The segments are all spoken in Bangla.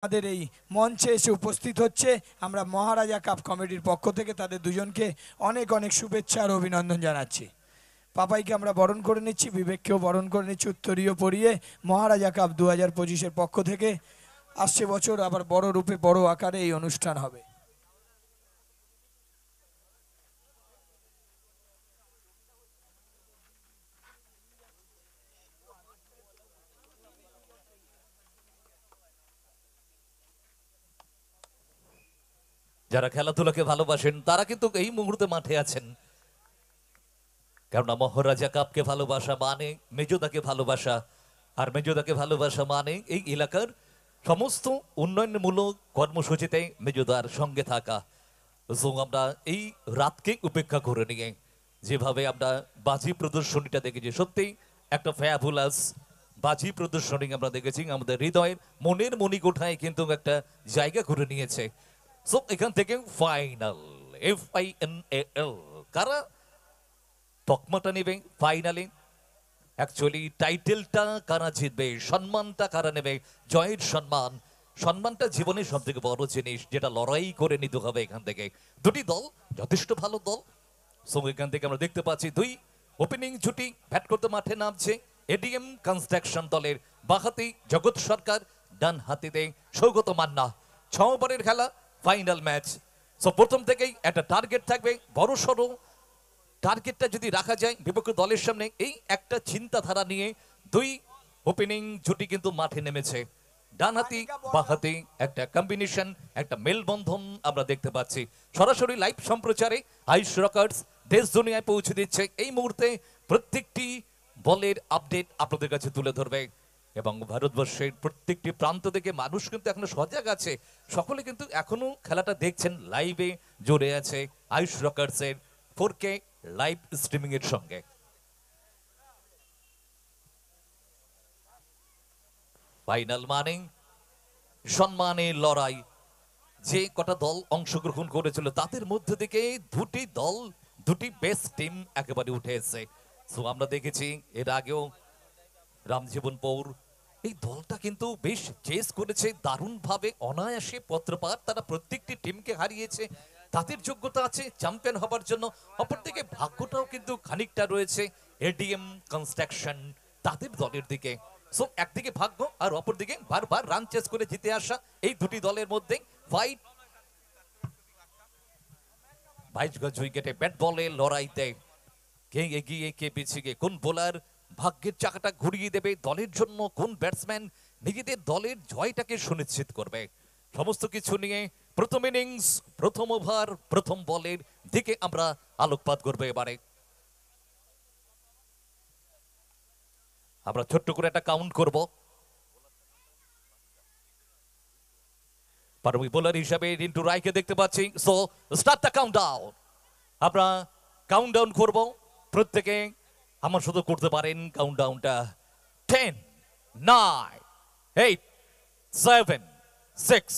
আমাদের এই মঞ্চে এসে উপস্থিত হচ্ছে। আমরা মহারাজা কাপ কমিটির পক্ষ থেকে তাদের দুজনকে অনেক অনেক শুভেচ্ছা আর অভিনন্দন জানাচ্ছি। পাপাইকে আমরা বরণ করে নিচ্ছি, বিবেককেও বরণ করে নিচ্ছি উত্তরীয় পরিয়ে। মহারাজা কাপ 2025-এর পক্ষ থেকে আসছে বছর আবার বড় রূপে বড় আকারে এই অনুষ্ঠান হবে। যারা খেলাধুলাকে ভালোবাসেন তারা কিন্তু এই মুহূর্তে মাঠে আছেন, কেননা মহারাজা কাপকে ভালোবাসা মানে মেজদাকে ভালোবাসা, আর মেজদাকে ভালোবাসা মানে এই এলাকার সমস্ত উন্নয়নমূলক কর্মসূচিতে মেজদার সঙ্গে থাকা। তো আমরা এই রাতকে উপেক্ষা করে নিয়ে যেভাবে আমরা বাজি প্রদর্শনীটা দেখেছি, সত্যি একটা ফ্যাবুলাস বাজি প্রদর্শনী আমরা দেখেছি, আমাদের হৃদয়ের মনের মণিকোঠায় কিন্তু একটা জায়গা করে নিয়েছে। সো এখান থেকে ফাইনাল FINAL কারা তকমাটা নেবে ফাইনালে, অ্যাকচুয়ালি টাইটেলটা কারা জিতবে, সম্মানটা কারা নেবে, জয়ের সম্মান, সম্মানটা জীবনের সব থেকে বড় জিনিস, যেটা লড়াই করে নিতে হবে। এখান থেকে দুটি দল যথেষ্ট ভালো দল। সো এখান থেকে আমরা দেখতে পাচ্ছি দুই ওপেনিং জুটি ব্যাট করতে মাঠে নামছে। ADM কনস্ট্রাকশন দলের বাঁহাতি জগৎ সরকার, ডান হাতিতে সৌগত মান্না। 6 ওভারের খেলা, ফাইনাল ম্যাচ। সো প্রথম থেকেই একটা টার্গেট থাকবে বড় সড়ো। টার্গেটটা যদি রাখা যায় বিপক্ষ দলের সামনে, এই একটা চিন্তাধারা নিয়ে দুই ওপেনিং জুটি কিন্তু মাঠে নেমেছে। ডানহাতি বাঁহাতি একটা কম্বিনেশন, একটা মেলবন্ধন আমরা দেখতে পাচ্ছি। সরাসরি লাইভ সম্প্রচারে আইস রকার্স দেশ দুনিয়ায় পৌঁছে দিচ্ছে এই মুহূর্তে প্রত্যেকটি বলের আপডেট আপনাদের কাছে তুলে ধরবে। এবং ভারতবর্ষের প্রত্যেকটি প্রান্ত থেকে মানুষ কিন্তু এখনো সজাগ আছে, সকলে কিন্তু এখনো খেলাটা দেখছেন, লাইভে জুড়ে আছে আইস রকার্সের 4K লাইভ স্ট্রিমিং এর সঙ্গে। ফাইনাল মানে সম্মানের লড়াই। যে কটা দল অংশগ্রহণ করেছিল তাদের মধ্যে থেকে দুটি দল, দুটি বেস্ট টিম একেবারে উঠে এসেছে। সো আমরা দেখেছি এর আগেও রামজীবন পৌর এই দলটা কিন্তু বেশ চেস করেছে দারুণ ভাবে, অনায়াসে পত্রপাত, তারা প্রত্যেকটি টিমকে হারিয়েছে, তাদের যোগ্যতা আছে চ্যাম্পিয়ন হবার জন্য। অপরদিকে ভাগ্যটাও কিন্তু খানিকটা রয়েছে ADM কনস্ট্রাকশন তাদের দলের দিকে। সো একদিকে ভাগ্য আর অপরদিকে বারবার রান চেস করে জিতে আসা এই দুটি দলের মধ্যে ফাইট। 22 গজ উইকেটে ব্যাট বলে লড়াইতে কে এগিয়ে কে পিছিয়ে, কোন বোলার ভাগ্যের চাকাটা ঘুরিয়ে দেবে দলের জন্য, কোন ব্যাটসম্যান নিজেদের দলের জয়টাকে সুনিশ্চিত করবে, সমস্ত কিছু নিয়ে প্রথম ইনিংস, প্রথম ওভার, প্রথম বলের দিকে আমরা আলোকপাত করবো। এবারে আমরা ছোট্ট করে একটা কাউন্ট করব। পারমিক বোলার হিসাবে রিন্টু রায়কে দেখতে পাচ্ছি। So start the countdown. আমরা কাউন্টডাউন করব, প্রত্যেকে আমার শুধু করতে পারেন কাউন্টডাউনটা। 10 9 8 7 6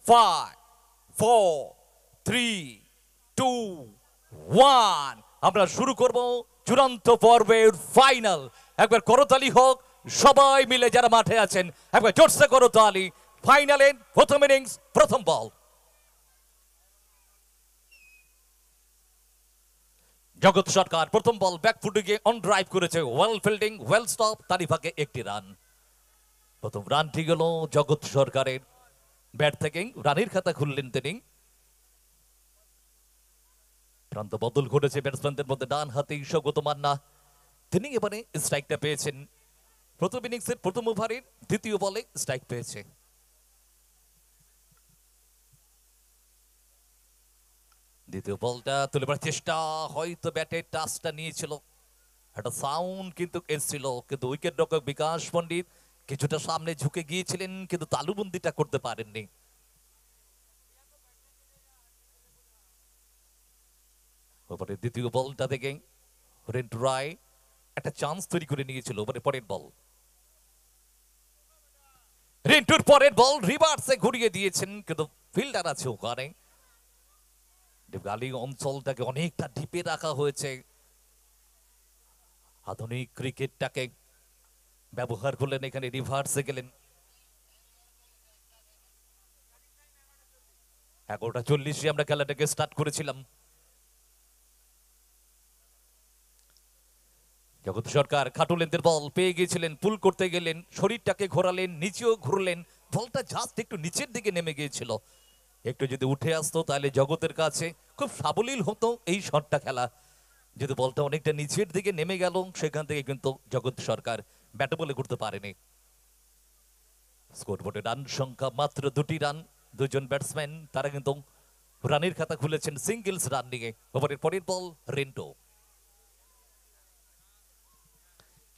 5 4 3 2 1। আমরা শুরু করব চূড়ান্ত পর্বের ফাইনাল। একবার করতালি হোক সবাই মিলে যারা মাঠে আছেন, একবার জোরসে করতালি। ফাইনালের প্রথম ইনিংস, প্রথম বল। জগৎ সরকার প্রথম বল ব্যাকফুটে গিয়ে অন ড্রাইভ করেছে, ওয়েল ফিল্ডিং, ওয়েল স্টপ, তারই ভাগে একটি রান। প্রথম রানটি গেল জগৎ সরকারের ব্যাট থেকে, রানের খাতা খুললেন তিনি। প্রান্ত বদল ঘটেছে ব্যাটসম্যানদের মধ্যে, ডান হাতে সৌগত মান্না, তিনি এবারে স্ট্রাইকটা পেয়েছেন। প্রথম ইনিংসের প্রথম ওভারের দ্বিতীয় বলে স্ট্রাইক পেয়েছে। দ্বিতীয় বলটা তুলেবার চেষ্টা, হয়তো ব্যাটের টাচটা নিয়েছিল, একটা সাউন্ড কিন্তু এসেছিল, কিন্তু উইকেট রক্ষক বিকাশ পণ্ডিত কিছুটা সামনে ঝুঁকে গিয়েছিলেন, কিন্তু তালুবন্দিটা করতে পারেননি। ওপরে দ্বিতীয় বলটা থেকে রিন্টু রায় একটা চান্স তৈরি করে নিয়েছিল। ওপরে পরের বল, রিন্টুর পরের বল রিভার্সে ঘুরিয়ে দিয়েছেন, কিন্তু ফিল্ডার আছে ওখানে। গালি অঞ্চলটাকে অনেকটা ডিপে রাখা হয়েছে, আধুনিক ক্রিকেটটাকে ব্যবহার করলেন, এখানে রিভার্সে গেলেন। 11:40 আমরা খেলাটাকে স্টার্ট করেছিলাম। জগৎ সরকার খাটুলেনদের বল পেয়ে গিয়েছিলেন, পুল করতে গেলেন, শরীরটাকে ঘোরালেন, নিচেও ঘুরলেন, বলটা জাস্ট একটু নিচের দিকে নেমে গিয়েছিল। একটু যদি উঠে আসতো তাহলে জগতের কাছে খুব সাবলীল হতো এই শটটা খেলা। যদি বলটা অনেকটা নিচের দিকে নেমে গেল, সেখান থেকে কিন্তু জগৎ সরকার ব্যাট বলে করতে পারেনি। স্কোরবোর্ডে রান সংখ্যা মাত্র 2টি রান। দুজন ব্যাটসম্যান তারা কিন্তু রানের খাতা খুলেছেন সিঙ্গেলস রান নিয়ে। ওভারের পরের বল রেন্টো।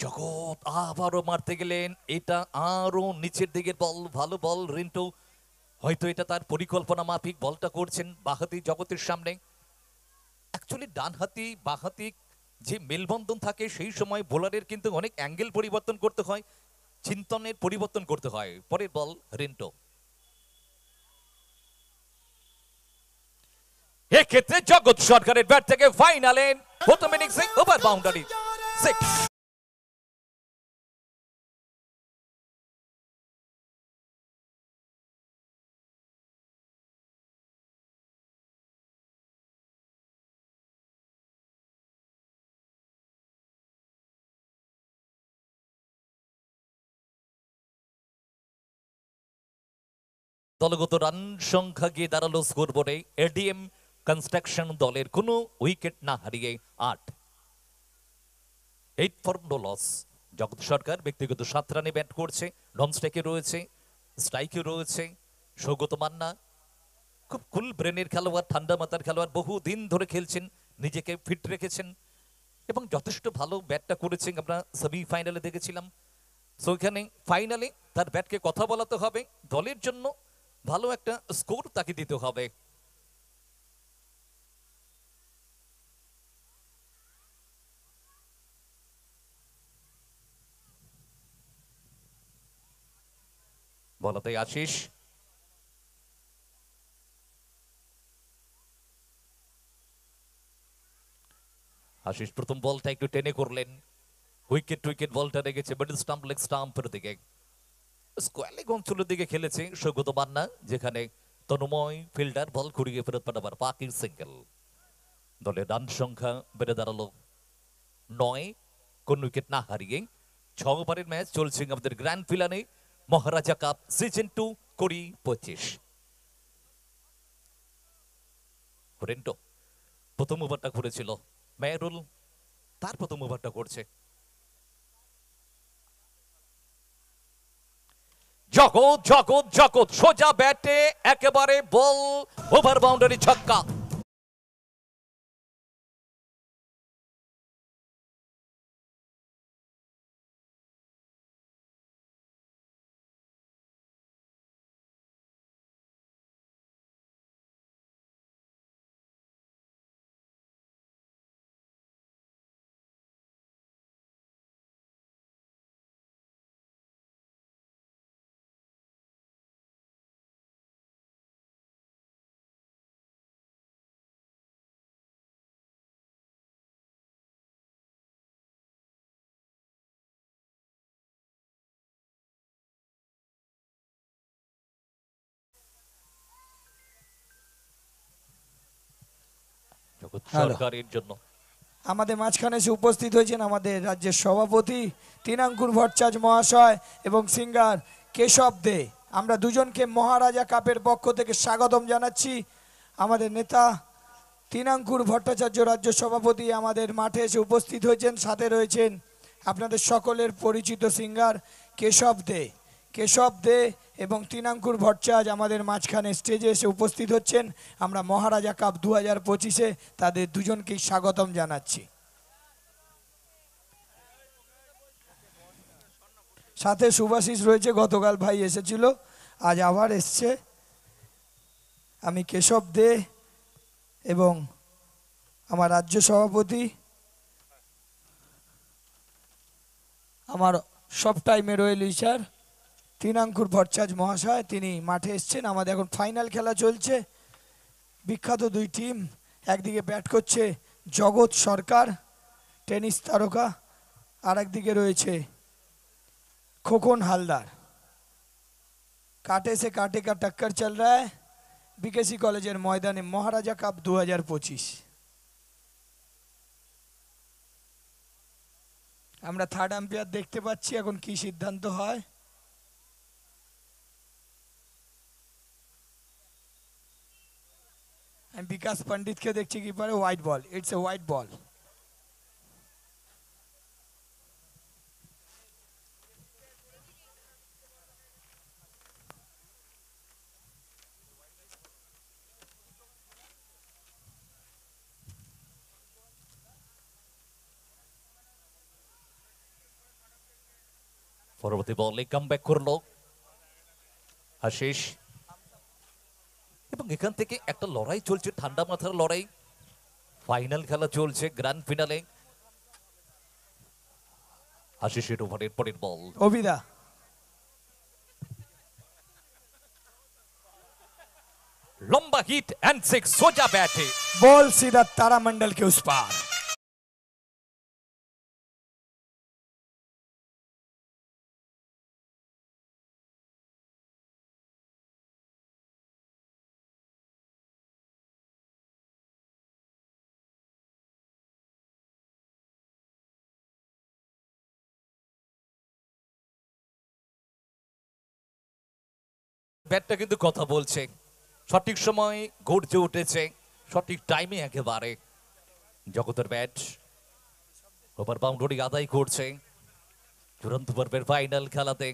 জগৎ আবারও মারতে গেলেন, এটা আরো নিচের দিকের বল, ভালো বল রিন্টু। হয়তো এটা তার পরিকল্পনা মাফিক বলটা করছেন বাহাতি জগতের সামনে। অ্যাকচুয়ালি ডানহাতি বাহাতি যে মেলবন্ধন থাকে সেই সময় বোলারের কিন্তু অনেক অ্যাঙ্গেল পরিবর্তন করতে হয়, চিন্তনের পরিবর্তন করতে হয়। পরের বল রিন্টু। এক্ষেত্রে জগৎ সরকারের ব্যাট থেকে ফাইনালে প্রথম ইনিংসে ওভার বাউন্ডারি 6। দলগত রান সংখ্যা গিয়ে দাঁড়ালো স্কোরবোর্ডে এডিএম কনস্ট্রাকশন দলের কোনো উইকেট না হারিয়ে 8 ফর নো লস। জগৎ সরকার ব্যক্তিগত 7 রানে ব্যাট করছে, নন স্ট্রাইকে রয়েছে, স্ট্রাইকে রয়েছে সৌগত মান্না। খুব কুল ব্রেনের খেলোয়াড়, ঠান্ডা মাথার খেলোয়াড়, বহু দিন ধরে খেলছেন, নিজেকে ফিট রেখেছেন এবং যথেষ্ট ভালো ব্যাটটা করেছেন। আমরা সেমিফাইনালে দেখেছিলাম। সো এখানে ফাইনালে তার ব্যাটকে কথা বলাতে হবে, দলের জন্য ভালো একটা স্কোর তাকে দিতে হবে। বলাতে আশিস, আশিস প্রথম বলটা একটু টেনে করলেন, উইকেট উইকেট বলটা রেখেছে মিডল স্টাম্প লেগ স্টাম্পের দিকে, স্কোয়ালিক অঞ্চলের দিকে খেলেছে সৌগত মান্না, যেখানে তনুময় ফিল্ডার বল ঘুরিয়ে ফেরত পাঠাবার পাকির সিঙ্গেল। দলের রান সংখ্যা বেড়ে দাঁড়ালো 9, কোন উইকেট না হারিয়ে। 6 ওভারের ম্যাচ চলছে আমাদের গ্র্যান্ড ফিনালে মহারাজা কাপ সিজন 2 2025। রেন্টো প্রথম ওভারটা করেছিল, মেহরুল তার প্রথম ওভারটা করছে। জগৎ জগৎ জগৎ সোজা ব্যাটে একেবারে বল ওভার বাউন্ডারি ছক্কা। জগৎ সরকারের জন্য আমাদের মাঝখানে এসে উপস্থিত হয়েছেন আমাদের রাজ্যের সভাপতি তিনাঙ্কুর ভট্টাচার্য মহাশয় এবং সিঙ্গার কেশব দে। আমরা দুজনকে মহারাজা কাপের পক্ষ থেকে স্বাগতম জানাচ্ছি। আমাদের নেতা তিনাঙ্কুর ভট্টাচার্য রাজ্য সভাপতি আমাদের মাঠে এসে উপস্থিত হয়েছেন, সাথে রয়েছেন আপনাদের সকলের পরিচিত সিঙ্গার কেশব দে এবং তিনাঙ্কুর ভট্টাচার্য আমাদের মাঝখানে স্টেজে এসে উপস্থিত হচ্ছেন। আমরা মহারাজা কাপ 2025-এ তাদের দুজনকেই স্বাগতম জানাচ্ছি। সাথে শুভাশিস রয়েছে, গতকাল ভাই এসেছিল, আজ আবার এসছে। আমি কেশব দে এবং আমার রাজ্য সভাপতি, আমার সব টাইমে রয়েল স্যার তিনাঙ্কুর ভট্টাচার্য মহাশয়, তিনি মাঠে এসছেন। আমাদের এখন ফাইনাল খেলা চলছে। বিখ্যাত দুই টিম, একদিকে ব্যাট করছে জগৎ সরকার টেনিস তারকা, আর একদিকে রয়েছে খোকন হালদার। कांटे से कांटे का टक्कर चल रहा है। বিকেসি কলেজের ময়দানে মহারাজা কাপ 2025। আমরা থার্ড আম্পায়ার দেখতে পাচ্ছি, এখন কি সিদ্ধান্ত হয়। আমি বিকাশ পণ্ডিতকে দেখছি কি পারে, white ball, it's a white ball. পরবর্তী বলে কামব্যাক করলো আশিস, এবং এখান থেকে একটা লড়াই চলছে, ঠান্ডা মাথার লড়াই। ফাইনাল খেলা চলছে, গ্র্যান্ড ফিনালে। আশিসের ওভারের পরের বল, অভিদা লম্বা হিট এন্ড সিক্স, সোজা ব্যাটে बॉल सीधा तारामंडल के उस पार। ব্যাটটা কিন্তু কথা বলছে, সঠিক সময় গর্জে উঠেছে, সঠিক টাইমে একেবারে জগতের ব্যাট ওভার বাউন্ডারি আদায় করছে চূড়ান্ত পর্বের ফাইনাল খেলাতে।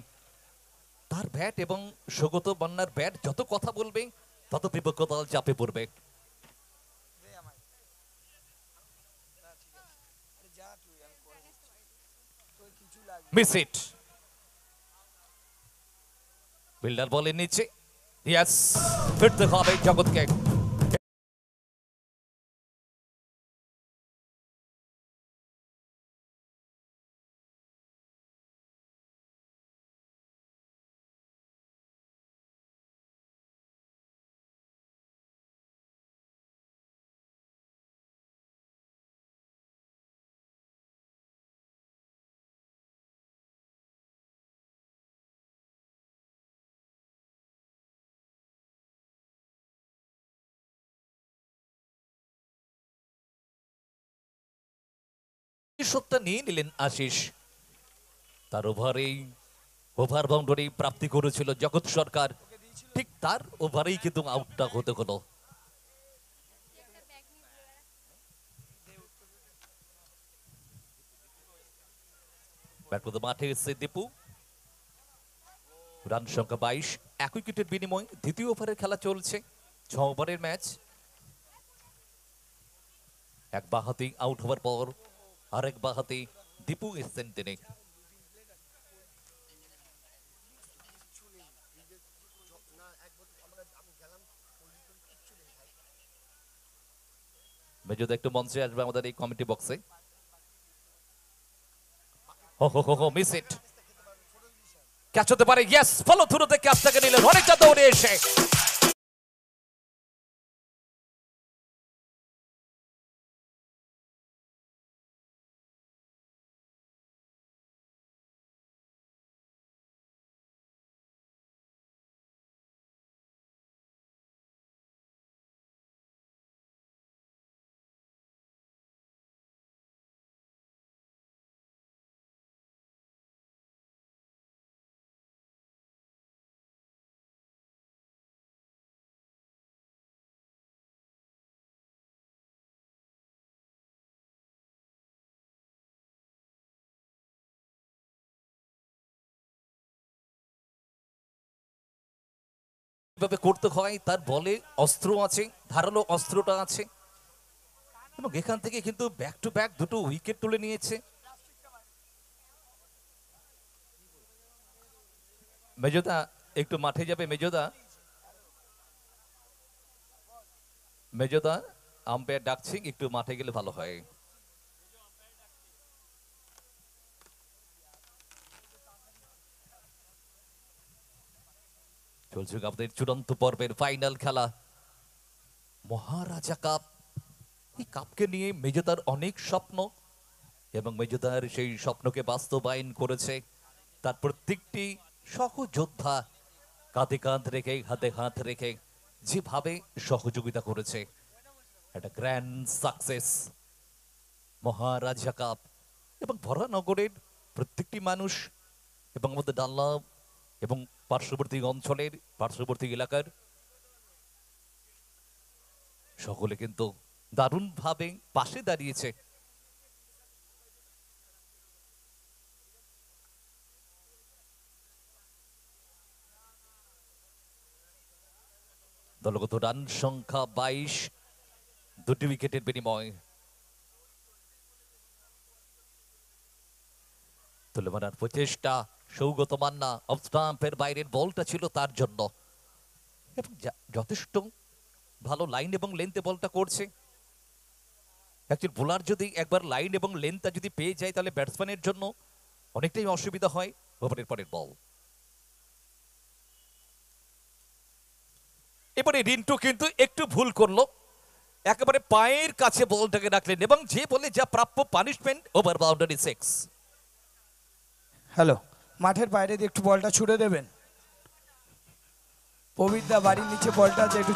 তার ব্যাট এবং সৌগত বন্যার ব্যাট যত কথা বলবে তত বিপক্ষ দল চাপে পড়বে। মিস ইট, বিল্ডার বলের নিচে, ইয়েস, ফিরতে হবে জগৎকে। শটটা নিয়ে নিলেন আশিস, তার ওভারেই ওভার বাউন্ডারি প্রাপ্তি করেছিল জগৎ সরকার, ঠিক তার ওভারেই কিন্তু আউটটা হতে হলো। ব্যাট করতে মাঠে এসে দীপু, রান সংখ্যা 22, এক উইকেটের বিনিময়ে দ্বিতীয় ওভারের খেলা চলছে, 6 ওভারের ম্যাচ। এক বাহাতি আউট হওয়ার পর আরেক বাহাতি দীপু এসছেন তিনি। মেজুদা একটু মঞ্চে আসবে আমাদের এই কমিটি বক্সে। হো মিস ইট, ক্যাচ হতে পারে, ইয়েস, ফলো থ্রুতে ক্যাচটাকে নিলেন অনেকটা দৌড়ে এসে। কিভাবে করতে হয়, তার বলে অস্ত্র আছে, ধারালো অস্ত্রটা আছে, এবং এখান থেকে কিন্তু ব্যাক টু ব্যাক দুটো উইকেট তুলে নিয়েছে। মেজদা একটু মাঠে যাবে, মেজদা, মেজদা আম্পায়ার ডাকছি, একটু মাঠে গেলে ভালো হয়। চলছে আমাদের চূড়ান্ত পর্বের ফাইনাল খেলা, মহারাজা কাপ। এই কাপকে নিয়ে মেজদার অনেক স্বপ্ন, এবং মেজদার সেই স্বপ্নকে বাস্তবায়ন করেছে তার প্রত্যেকটি সহযোদ্ধা, কাঁধে কাঁধ রেখে, হাতে হাত রেখে, যেভাবে সহযোগিতা করেছে, একটা গ্র্যান্ড সাকসেস মহারাজা কাপ। এবং ভরানগরের প্রত্যেকটি মানুষ এবং আমাদের ডালনা এবং পার্শ্ববর্তী অঞ্চলের পার্শ্ববর্তী এলাকার সকলে কিন্তু দারুণভাবে পাশে দাঁড়িয়েছে। দলগত রান সংখ্যা 22, দুটি উইকেটের বিনিময়। তুলে মারার প্রচেষ্টা, সৌগত মান্না অফ স্টাম্পের বাইরের বলটা ছিল তার জন্য, এবং যথেষ্ট ভালো লাইন এবং লেন্থে বলটা করছে। একজন বোলার যদি একবার লাইন এবং লেন্থটা যদি পেয়ে যায় তাহলে ব্যাটসম্যানের জন্য অনেকটাই অসুবিধা হয়। ওভারের পরের বল, এবারে রিন্টু কিন্তু একটু ভুল করলো, একেবারে পায়ের কাছে বলটাকে রাখলেন এবং যে বলে যা প্রাপ্য পানিশমেন্ট, ওভার বাউন্ডারি 6। হ্যালো, মাঠের বাইরে দিয়ে একটু বলটা ছুড়ে দেবেন। পবিত্রা বাড়ির নিচে বলটা আছে, একটু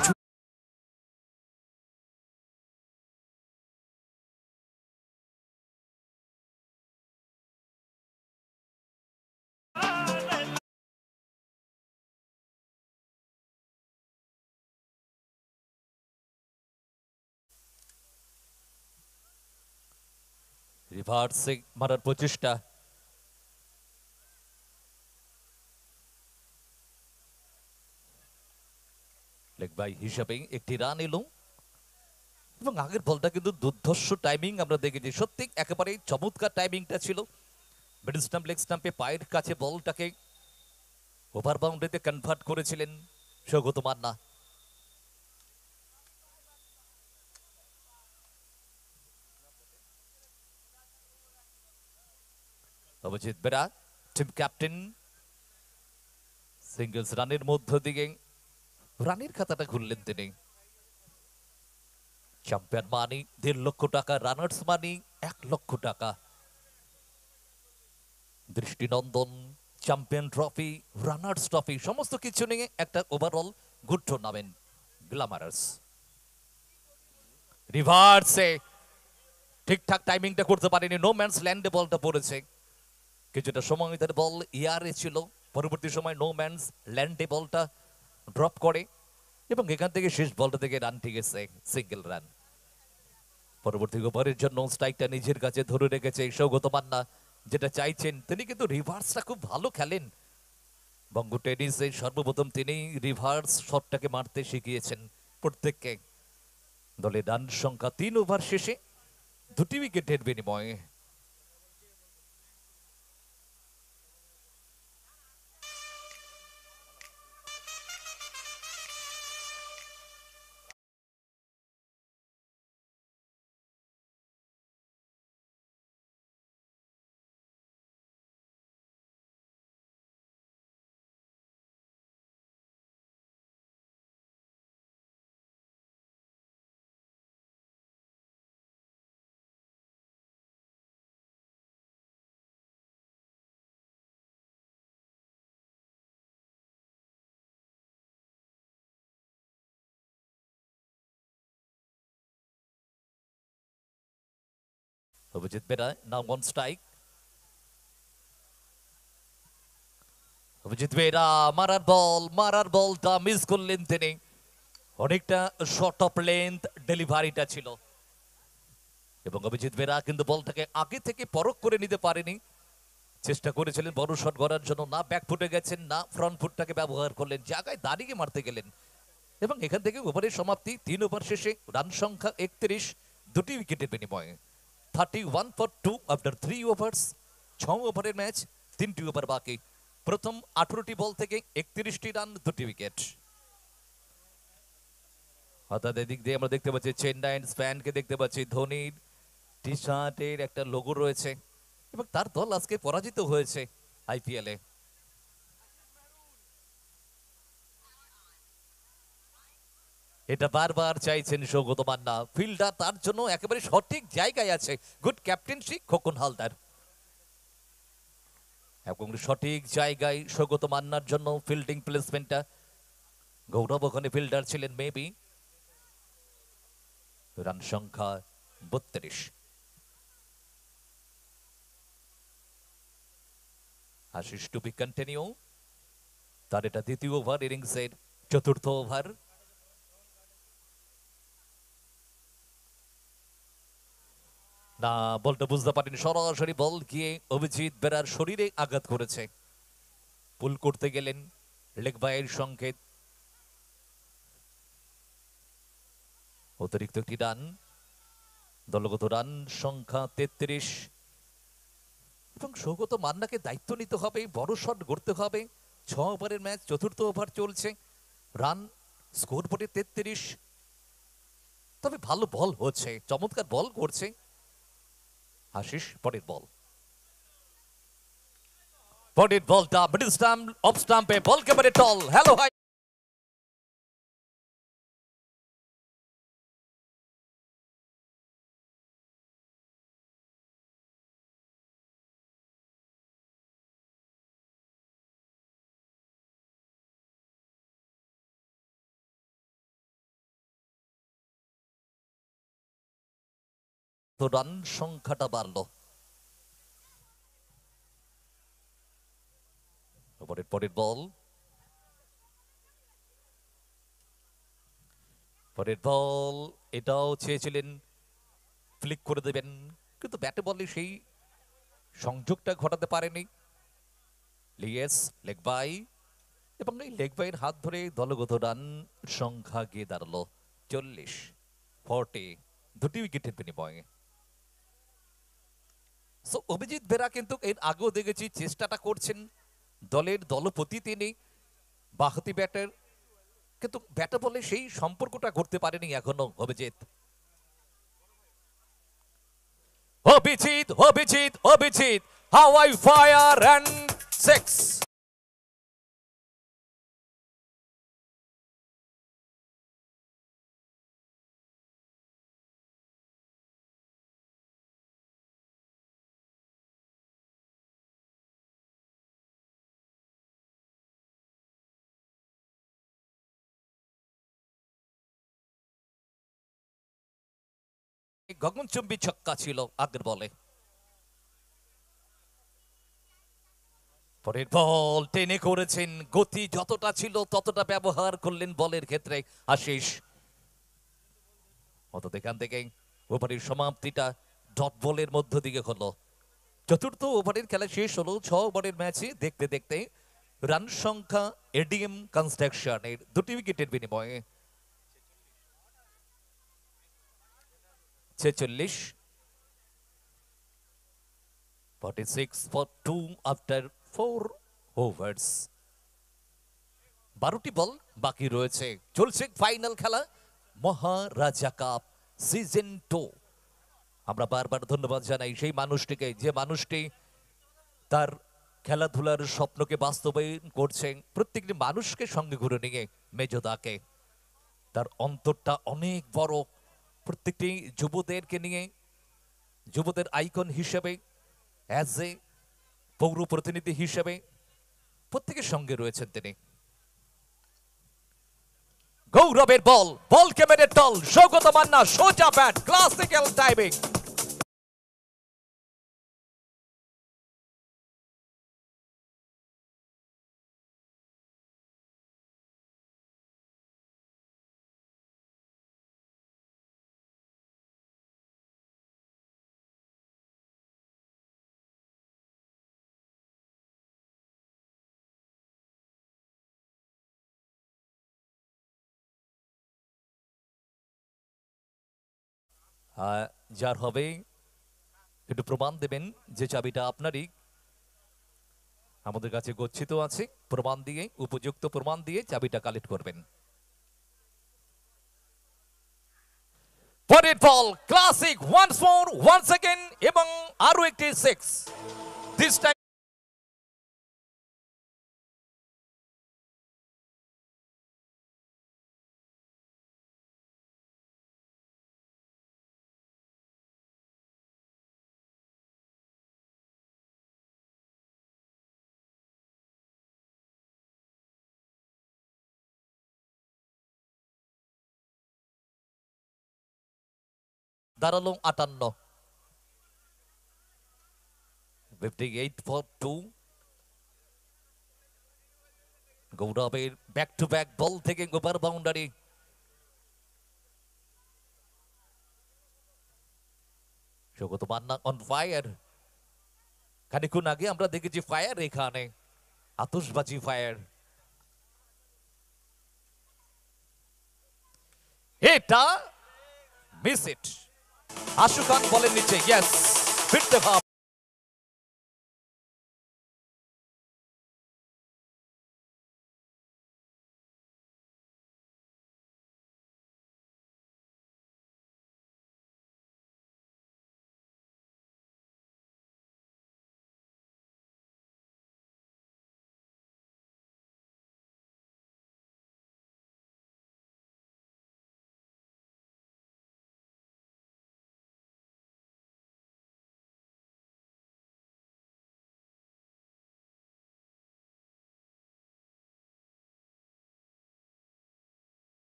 রিভার্সে মারার প্রচেষ্টা, লেগ বাই হিসাবে একটি রান এলো এবং আগের বলটা কিন্তু দুর্ধর্ষ টাইমিং আমরা দেখেছি, সত্যি একেবারে চমৎকার টাইমিংটা ছিল। মিডল স্টাম্প লেগ স্টাম্পে পায়ের কাছে বলটাকে ওভার বাউন্ডারিতে কনভার্ট করেছিলেন Saugata Manna. Abhijit Bera team captain, singles রানের মধ্য দিয়ে রানের খাতাটা খুললেন তিনি। চ্যাম্পিয়ন মানি 1.5 লক্ষ টাকা, রানার্স মানি 1 লক্ষ টাকা। দৃষ্টিনন্দন চ্যাম্পিয়ন ট্রফি, রানার্স ট্রফি সমস্ত কিছু নিয়ে একটা ওভারঅল গুড টুর্নামেন্ট, গ্ল্যামারাস। রিভার্সে ঠিকঠাক টাইমিংটা করতে পারেনি, নো ম্যানস ল্যান্ডে বলটা পড়েছে। কিছুটা সময় তার বল ইয়ারে ছিল, পরবর্তী সময় নো ম্যানস ল্যান্ডে বলটা ড্রপ করে এবং এখান থেকে শেষ বলটা থেকে রান গেছে, সিঙ্গেল রান। পরবর্তী ওভারের জন্য স্ট্রাইকটা নিজের কাছে ধরে রেখেছে সৌগত মান্না, যেটা চাইছেন তিনি কিন্তু রিভার্সটা খুব ভালো খেলেন। বঙ্গ টেনিসে সর্বপ্রথম তিনি রিভার্স শটটাকে মারতে শিখিয়েছেন প্রত্যেককে। দলের রান সংখ্যা 3 ওভার শেষে 2টি উইকেটের বিনিময়ে। অভিজিৎ বেরা নাও অন স্ট্রাইক। অভিজিৎ বেরা মারার বলটা মিস করলেন তিনি, অনেকটা শর্ট অফ লেন্থ ডেলিভারিটা ছিল এবং অভিজিৎ বেরা কিন্তু বলটাকে আগে থেকে পরখ করে নিতে পারেনি। চেষ্টা করেছিলেন বড় শট করার জন্য, না ব্যাক ফুটে গেছেন না ফ্রন্ট ফুটটাকে ব্যবহার করলেন, জায়গায় দাঁড়িয়ে মারতে গেলেন এবং এখান থেকে ওভারের সমাপ্তি। 3 ওভার শেষে রান সংখ্যা 31, 2টি উইকেটের বিনিময়ে। 31 for 2 আফটার 3 ওভার্স। 6 ওভারের ম্যাচ, 3টি ওভার বাকি। প্রথম 18টি বল থেকে 31টি রান, 2টি উইকেট। অর্থাৎ এদিক দিয়ে আমরা দেখতে পাচ্ছি চেন্নাইয়ের ফ্যানকে দেখতে পাচ্ছি, ধোনির টি শার্টের একটা লোগো রয়েছে এবং তার দল আজকে পরাজিত হয়েছে আইপিএলে। এটা বারবার চাইছেন সৌগত মান্না, ফিল্ডার তার জন্য একেবারে সঠিক জায়গায় আছে। গুড ক্যাপ্টেনশিপ খোকন হালদার এবং সঠিক জায়গায় সৌগত মান্নার জন্য ফিল্ডিং প্লেসমেন্টটা গৌরব ওখানে ফিল্ডার ছিলেন মেবি। রান সংখ্যা 32। Ashish to be continue. তার এটা দ্বিতীয় ওভার, ইনিংসের চতুর্থ ওভার। না, বলটা বুঝতে পারেন, সরাসরি বল গিয়ে অভিজিৎ বেরার শরীরে আঘাত করেছে। পুল করতে গেলেন, লেগ বাইয়ের সংকেত। অতিরিক্ত একটি রান, দলগত রান সংখ্যা 33। এবং সৌগত মান্নাকে দায়িত্ব নিতে হবে, বড় শট গড়তে হবে। 6 ওভারের ম্যাচ, চতুর্থ ওভার চলছে, রান স্কোর বোর্ডে 33। তবে ভালো বল হচ্ছে, চমৎকার বল করছে আশিস। পরের বল, পরের বলটা মিডল স্টাম্প, অফ স্টাম্পে বল কেবারে টল। Hello hi. তো রান সংখ্যাটা বাড়লো। পরের পরের বল, পরের বল, এটাও চেয়েছিলেন ফ্লিক করে দেবেন, কিন্তু ব্যাটে বলে সেই সংযোগটা ঘটাতে পারেনি লিয়েস। লেগ বাই, এবং এই লেগ বাইয়ের হাত ধরে দলগত রান সংখ্যা গিয়ে দাঁড়ালো 40। দুটি উইকেটের বিনিময়ে। সো অভিজিৎ বেরা কিন্তু এর আগেও দেখেছি চেষ্টাটা করছেন, দলের দলপতি তিনি, বাঁহাতি ব্যাটার, কিন্তু ব্যাটে বলে সেই সম্পর্কটা করতে পারেনি এখনো অভিজিৎ। অভিজিৎ, অভিজিৎ, অভিজিৎ, হাওয়াই ফায়ার অ্যান্ড 6। গগনচুম্বী ছক্কা ছিল আগের বলে। পরের বল টেনে করেছেন, গতি যতটা ছিল ততটা ব্যবহার করলেন বলের ক্ষেত্রে আশিস। অত এখান থেকে ওভারের সমাপ্তিটা ডট বলের মধ্য দিকে হলো। চতুর্থ ওভারের খেলা শেষ হলো 6 ওভারের ম্যাচে। দেখতে দেখতে রান সংখ্যা এডিএম কনস্ট্রাকশনের দুটি উইকেটের বিনিময়ে 46। 46 for 2 after 4 overs। 12টি বল বাকি রয়েছে, চলছে ফাইনাল খেলা, মহারাজা কাপ সিজন 2। আমরা বারবার ধন্যবাদ জানাই সেই মানুষটিকে, যে মানুষটি তার খেলাধুলার স্বপ্নকে বাস্তবায়ন করছেন, প্রত্যেকটি মানুষকে সঙ্গে ঘুরে নিয়ে মেজদাকে। তার অন্তরটা অনেক বড়, প্রত্যেকটি যুবদেরকে নিয়ে, যুবদের আইকন হিসেবে, অ্যাজ এ পৌর প্রতিনিধি হিসেবে প্রত্যেকের সঙ্গে রয়েছেন তিনি। গৌরবের বল, বল কেমেরে টল, সৌগত মান্না সোজা ব্যাট, ক্লাসিক্যাল টাইমিং। যার হবে একটু প্রমাণ দেবেন যে চাবিটা আপনারই, আমাদের কাছে গচ্ছিত আছে, প্রমাণ দিয়ে, উপযুক্ত প্রমাণ দিয়ে চাবিটা কালেক্ট করবেন। পরের ball classic, once more, once second, এবং আরো একটি 6 দিস টাইম। দাঁড়ালো 58। 58 for 2। গৌরবের ব্যাক টু ব্যাক বল থেকে over boundary. Saugata Manna on fire. খানিকক্ষণ আগে আমরা দেখেছি ফায়ার, এখানে আতশবাজি ফায়ার। এটা মিস ইট। আশু খান বলের নিচে, ইয়েস, ফিরতে ভাব।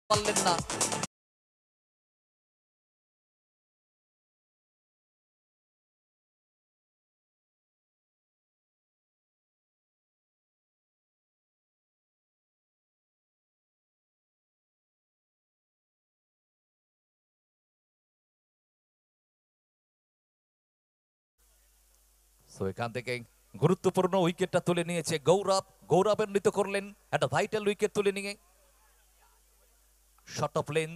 পারলেন না। এখান থেকে গুরুত্বপূর্ণ উইকেটটা তুলে নিয়েছে গৌরব। গৌরবের নৃত্য করলেন একটা ভাইটাল উইকেট তুলে নিয়ে। শর্ট অফ লেন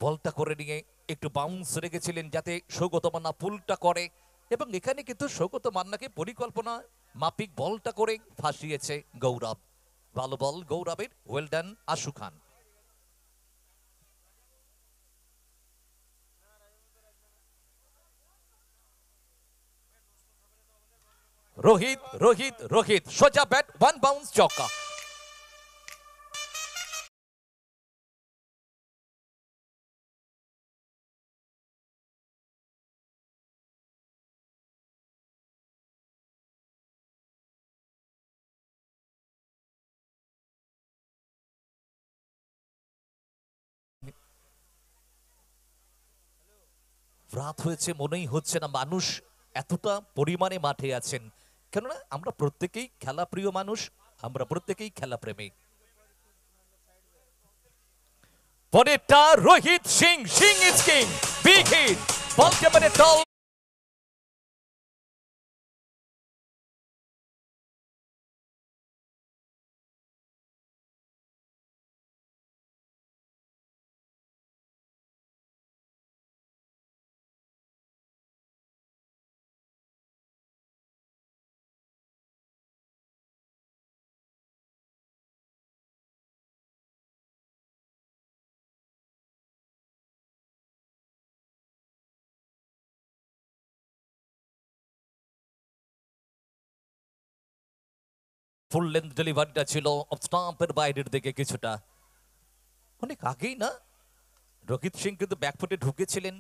বলটা করে নিয়ে একটু বাউন্স রেখেছিলেন যাতে সৌগত মান্না পুলটা করে, এবং এখানে কিন্তু সৌগত মান্নাকে পরিকল্পনা মাফিক বলটা করে ফাঁসিয়েছে গৌরব। ভালো বল গৌরবের, ওয়েল ডান আশু খান। রোহিত রোহিত রোহিত সোজা ব্যাট, ওয়ান বাউন্স, চৌকা। রাত হয়েছে, মনেই হচ্ছে না মানুষ এতটা পরিমাণে মাঠে আছেন, কেননা আমরা প্রত্যেকেই খেলা প্রিয় মানুষ, আমরা প্রত্যেকেই খেলা প্রেমী। পরেরটা Rohit Singh, Singh is king, big hit, ball কেমনে টল। ফুল লেন্থ ডেলিভারিটা ছিল অফ স্টাম্পের বাইরের দিকে কিছুটা, অনেক আগেই না। রোহিত সিং কিন্তু ব্যাকফুটে ঢুকেছিলেন,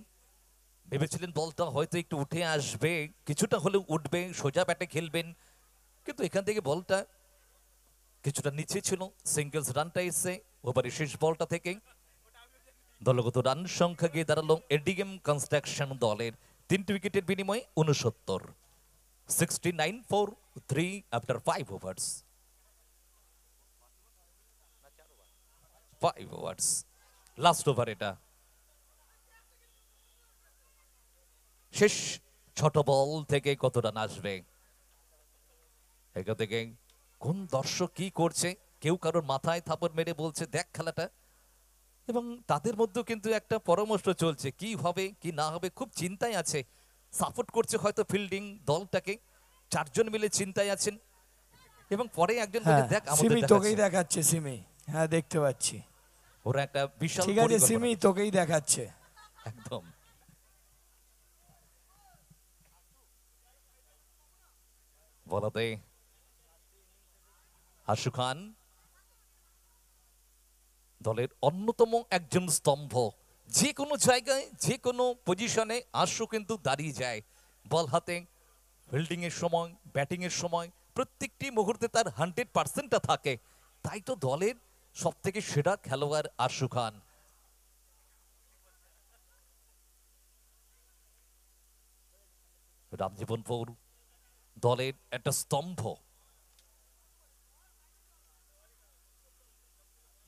ভেবেছিলেন বলটা হয়তো একটু উঠে আসবে, কিছুটা হলেও উঠবে, সোজা ব্যাটে খেলবেন, কিন্তু এখান থেকে বলটা কিছুটা নিচে ছিল। সিঙ্গেলস রানটা এসছে ওভারের শেষ বলটা থেকে। দলগত রান সংখ্যা গিয়ে দাঁড়ালো এডিএম কনস্ট্রাকশন দলের 3টি উইকেটের বিনিময়ে 69, 69 for 3 after 5 overs। 5 overs last over, এটা শেষ ছোট বল থেকে কত রান আসবে। এখান থেকে কোন দর্শক কি করছে, কেউ কারোর মাথায় থাপড় মেরে বলছে দেখ খেলাটা, এবং তাদের মধ্যেও কিন্তু একটা পরামর্শ চলছে কি হবে কি না হবে, খুব চিন্তায় আছে। সাপোর্ট করছে হয়তো ফিল্ডিং দলটাকে, 4 জন মিলে চিন্তায় আছেন, এবং পরে একজন বলে দেখ সিমি আমাদের তোকেই দেখাচ্ছে, সিমি, হ্যাঁ দেখতে পাচ্ছি, ওরা একটা বিশাল ঠিক আছে সিমি তোকেই দেখাচ্ছে একদম। বলাতে আশু খান দলের অন্যতম একজন স্তম্ভ, যে কোনো জায়গায় যে কোনো পজিশনে আশু কিন্তু দাঁড়িয়ে যায়। বল হাতে ফিল্ডিং এর সময়, ব্যাটিং এর সময় প্রত্যেকটি মুহূর্তে তার 100%টা থাকে, তাই তো দলের সব থেকে সেরা খেলোয়াড় আশু খান। রামজীবনপুর দলের একটা স্তম্ভ।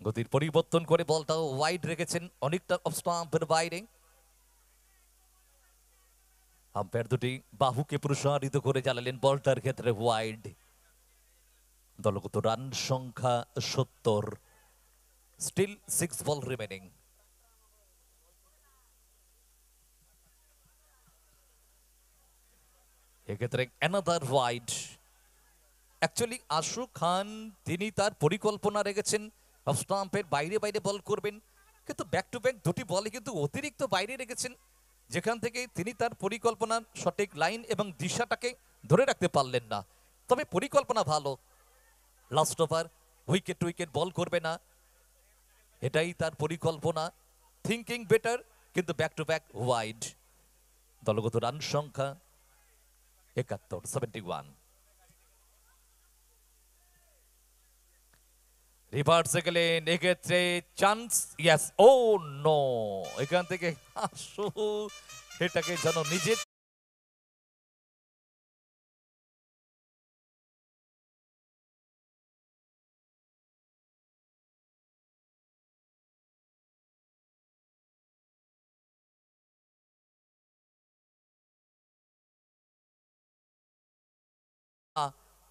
গতির পরিবর্তন করে বলটাও ওয়াইড রেখেছেন, অনেকটা অফ স্টাম্পের বাইরে। আম্পায়ার দুটি বাহুকে প্রসারিত করে চালালেন বলটার ক্ষেত্রে ওয়াইড। দলগত রান সংখ্যা 70, স্টিল 6 বল রিমেনিং। এক্ষেত্রে অ্যানাদার ওয়াইড। অ্যাকচুয়ালি আশু খান তিনি তার পরিকল্পনা রেখেছেন অফ স্টাম্পের বাইরে বাইরে বল করবেন, কিন্তু ব্যাক টু ব্যাক দুটি বলে কিন্তু অতিরিক্ত বাইরে রেখেছেন, যেখান থেকে তিনি তার পরিকল্পনার সঠিক লাইন এবং দিশাটাকে ধরে রাখতে পারলেন না। তবে পরিকল্পনা ভালো, last over wicket to wicket ball করবে না, এটাই তার পরিকল্পনা। থিঙ্কিং বেটার, কিন্তু ব্যাক টু ব্যাক ওয়াইড। দলগত রান সংখ্যা 71, 71। রিভার্সে গেলেন, এক্ষেত্রে চান্স, ইয়েস, ও নো, এখান থেকে আশু এটাকে যেন নিজে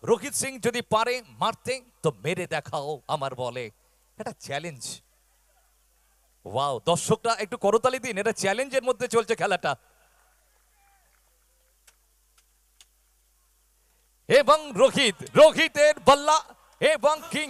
রোহিত সিং যদি পারে মারতে তো মেরে দেখাও আমার বলে, এটা চ্যালেঞ্জ। ওয়াও, দর্শকরা একটু করতালি দিন, এটা চ্যালেঞ্জের মধ্যে চলছে খেলাটা। এবং রোহিতের বল্লা এবং কিং।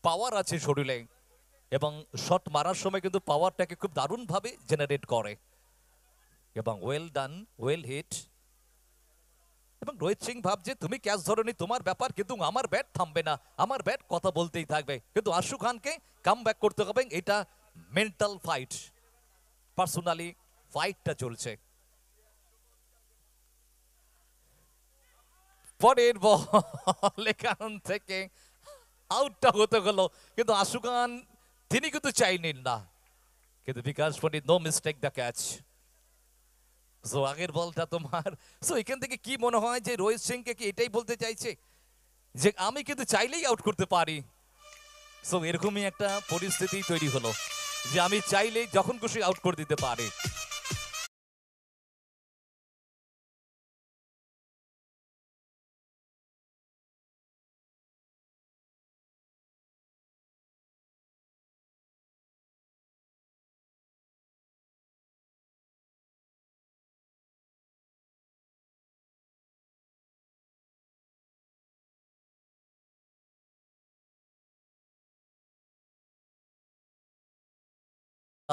পাওয়ার আছে শরীরে, এবং শট মারার সময় কিন্তু পাওয়ারটাকে খুব দারুণভাবে জেনারেট করে। এবং ওয়েল ডান, ওয়েল হিট। এবং রোহিত সিং ভাবছে তুমি ক্যাচ ধরনি, তোমার ব্যাপার, কিন্তু আমার ব্যাট থামবে না, আমার ব্যাট কথা বলতেই থাকবে। কিন্তু আশু খানকে কাম ব্যাক করতে হবে, এটা মেন্টাল ফাইট, পার্সোনালি ফাইটটা চলছে। পরের বল এখান থেকে আউটটা হতে হলো, কিন্তু আশু খান তিনি কিন্তু চাইলেন না, কিন্তু Bikash Pandit no mistake the catch. So আগের বলটা তোমার, সো এখান থেকে কি মনে হয় যে রোহিত সিংকে কি এটাই বলতে চাইছে যে আমি কিন্তু চাইলেই আউট করতে পারি? সো এরকমই একটা পরিস্থিতি তৈরি হলো যে আমি চাইলেই যখন খুশি আউট করে দিতে পারি।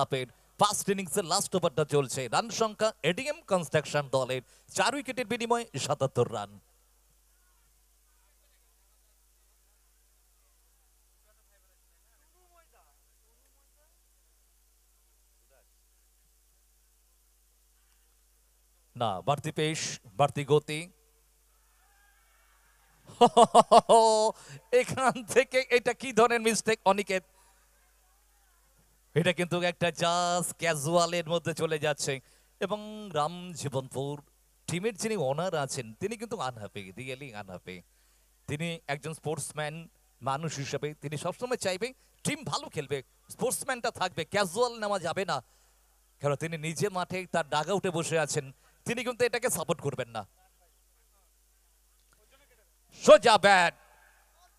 আপের ফার্স্ট ইনিংসের লাস্ট ওভারটা চলছে, রান সংখ্যা এডিএম কনস্ট্রাকশন দলের 4 উইকেটের বিনিময়ে 77 রান। না, বাড়তি পেশ, বাড়তি গতি। এখান থেকে এটা কি ধরনের মিস্টেক অনিকেত, এটা কিন্তু একটা জাস্ট ক্যাজুয়ালের মধ্যে চলে যাচ্ছে। এবং রামজীবনপুর টিমের যিনি ওনার আছেন তিনি কিন্তু আনহ্যাপি, রিয়েলি আনহ্যাপি। তিনি একজন স্পোর্টসম্যান মানুষ হিসেবে তিনি সবসময় চাইবে টিম ভালো খেলবে, স্পোর্টসম্যানটা থাকবে, ক্যাজুয়াল নেওয়া যাবে না। কারণ তিনি নিজে মাঠে তার ডাগা উঠে বসে আছেন, তিনি কিন্তু এটাকে সাপোর্ট করবেন না। সোজা ব্যাট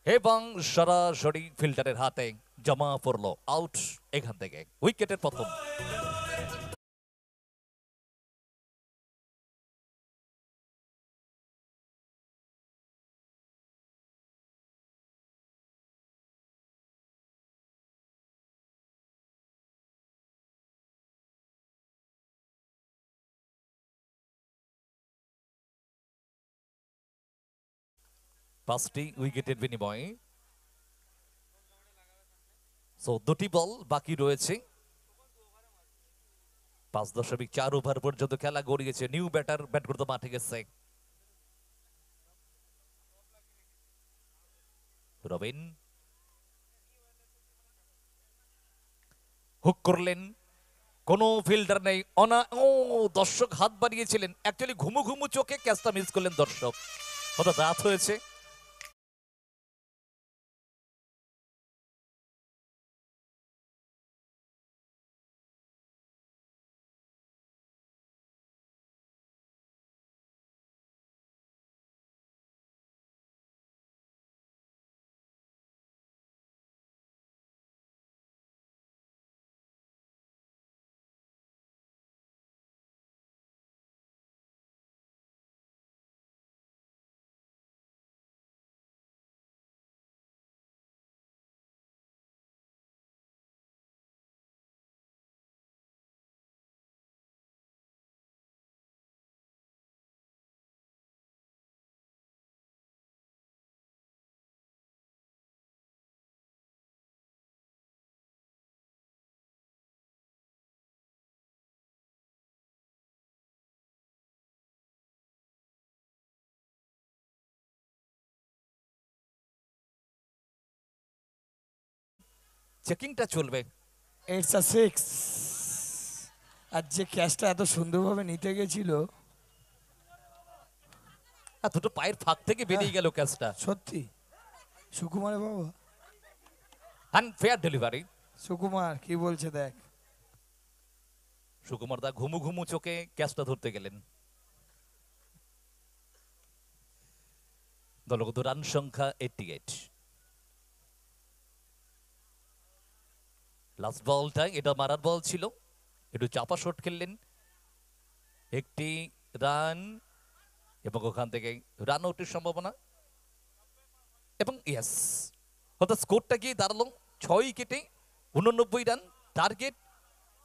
এবং সরাসরি ফিল্ডারের হাতে জমা পড়লো, আউট এখান থেকে, উইকেটের প্রথম। 5টি উইকেটের বিনিময়ে। সো 2টি বল বাকি রয়েছে। 5.4 ওভার পর্যন্ত খেলা গড়িয়েছে। নিউ ব্যাটার ব্যাট করতে মাঠে গেছে। রবিন হুক করলেন, কোনো ফিল্ডার নেই। দর্শক হাত বাড়িয়েছিলেন, অ্যাকচুয়ালি ঘুমু ঘুমু চোখে ক্যাচটা মিস করলেন দর্শক। হঠাৎ রাত হয়েছে। চেকিংটা চলবে। It's a six. আর যে ক্যাচটা এত সুন্দরভাবে নিতে গেছিল, আর দুটো পায়ের ফাঁক থেকে বেরিয়ে গেল ক্যাচটা। সত্যি সুকুমারের বাবা, আনফেয়ার ডেলিভারি। সুকুমার কি বলছে দেখ। সুকুমার দা ঘুমু ঘুমু চোখে ক্যাচটা ধরতে গেলেন। দলগত রান সংখ্যা 88। লাস্ট বলটা এটা মারার বল ছিল, একটু চাপা শট খেললেন। একটি রান এবং ওখান থেকে রান আউটের সম্ভাবনা। এবং ইয়েস, অর্থাৎ স্কোরটা গিয়ে দাঁড়ালো 6 উইকেটে 89 রান। টার্গেট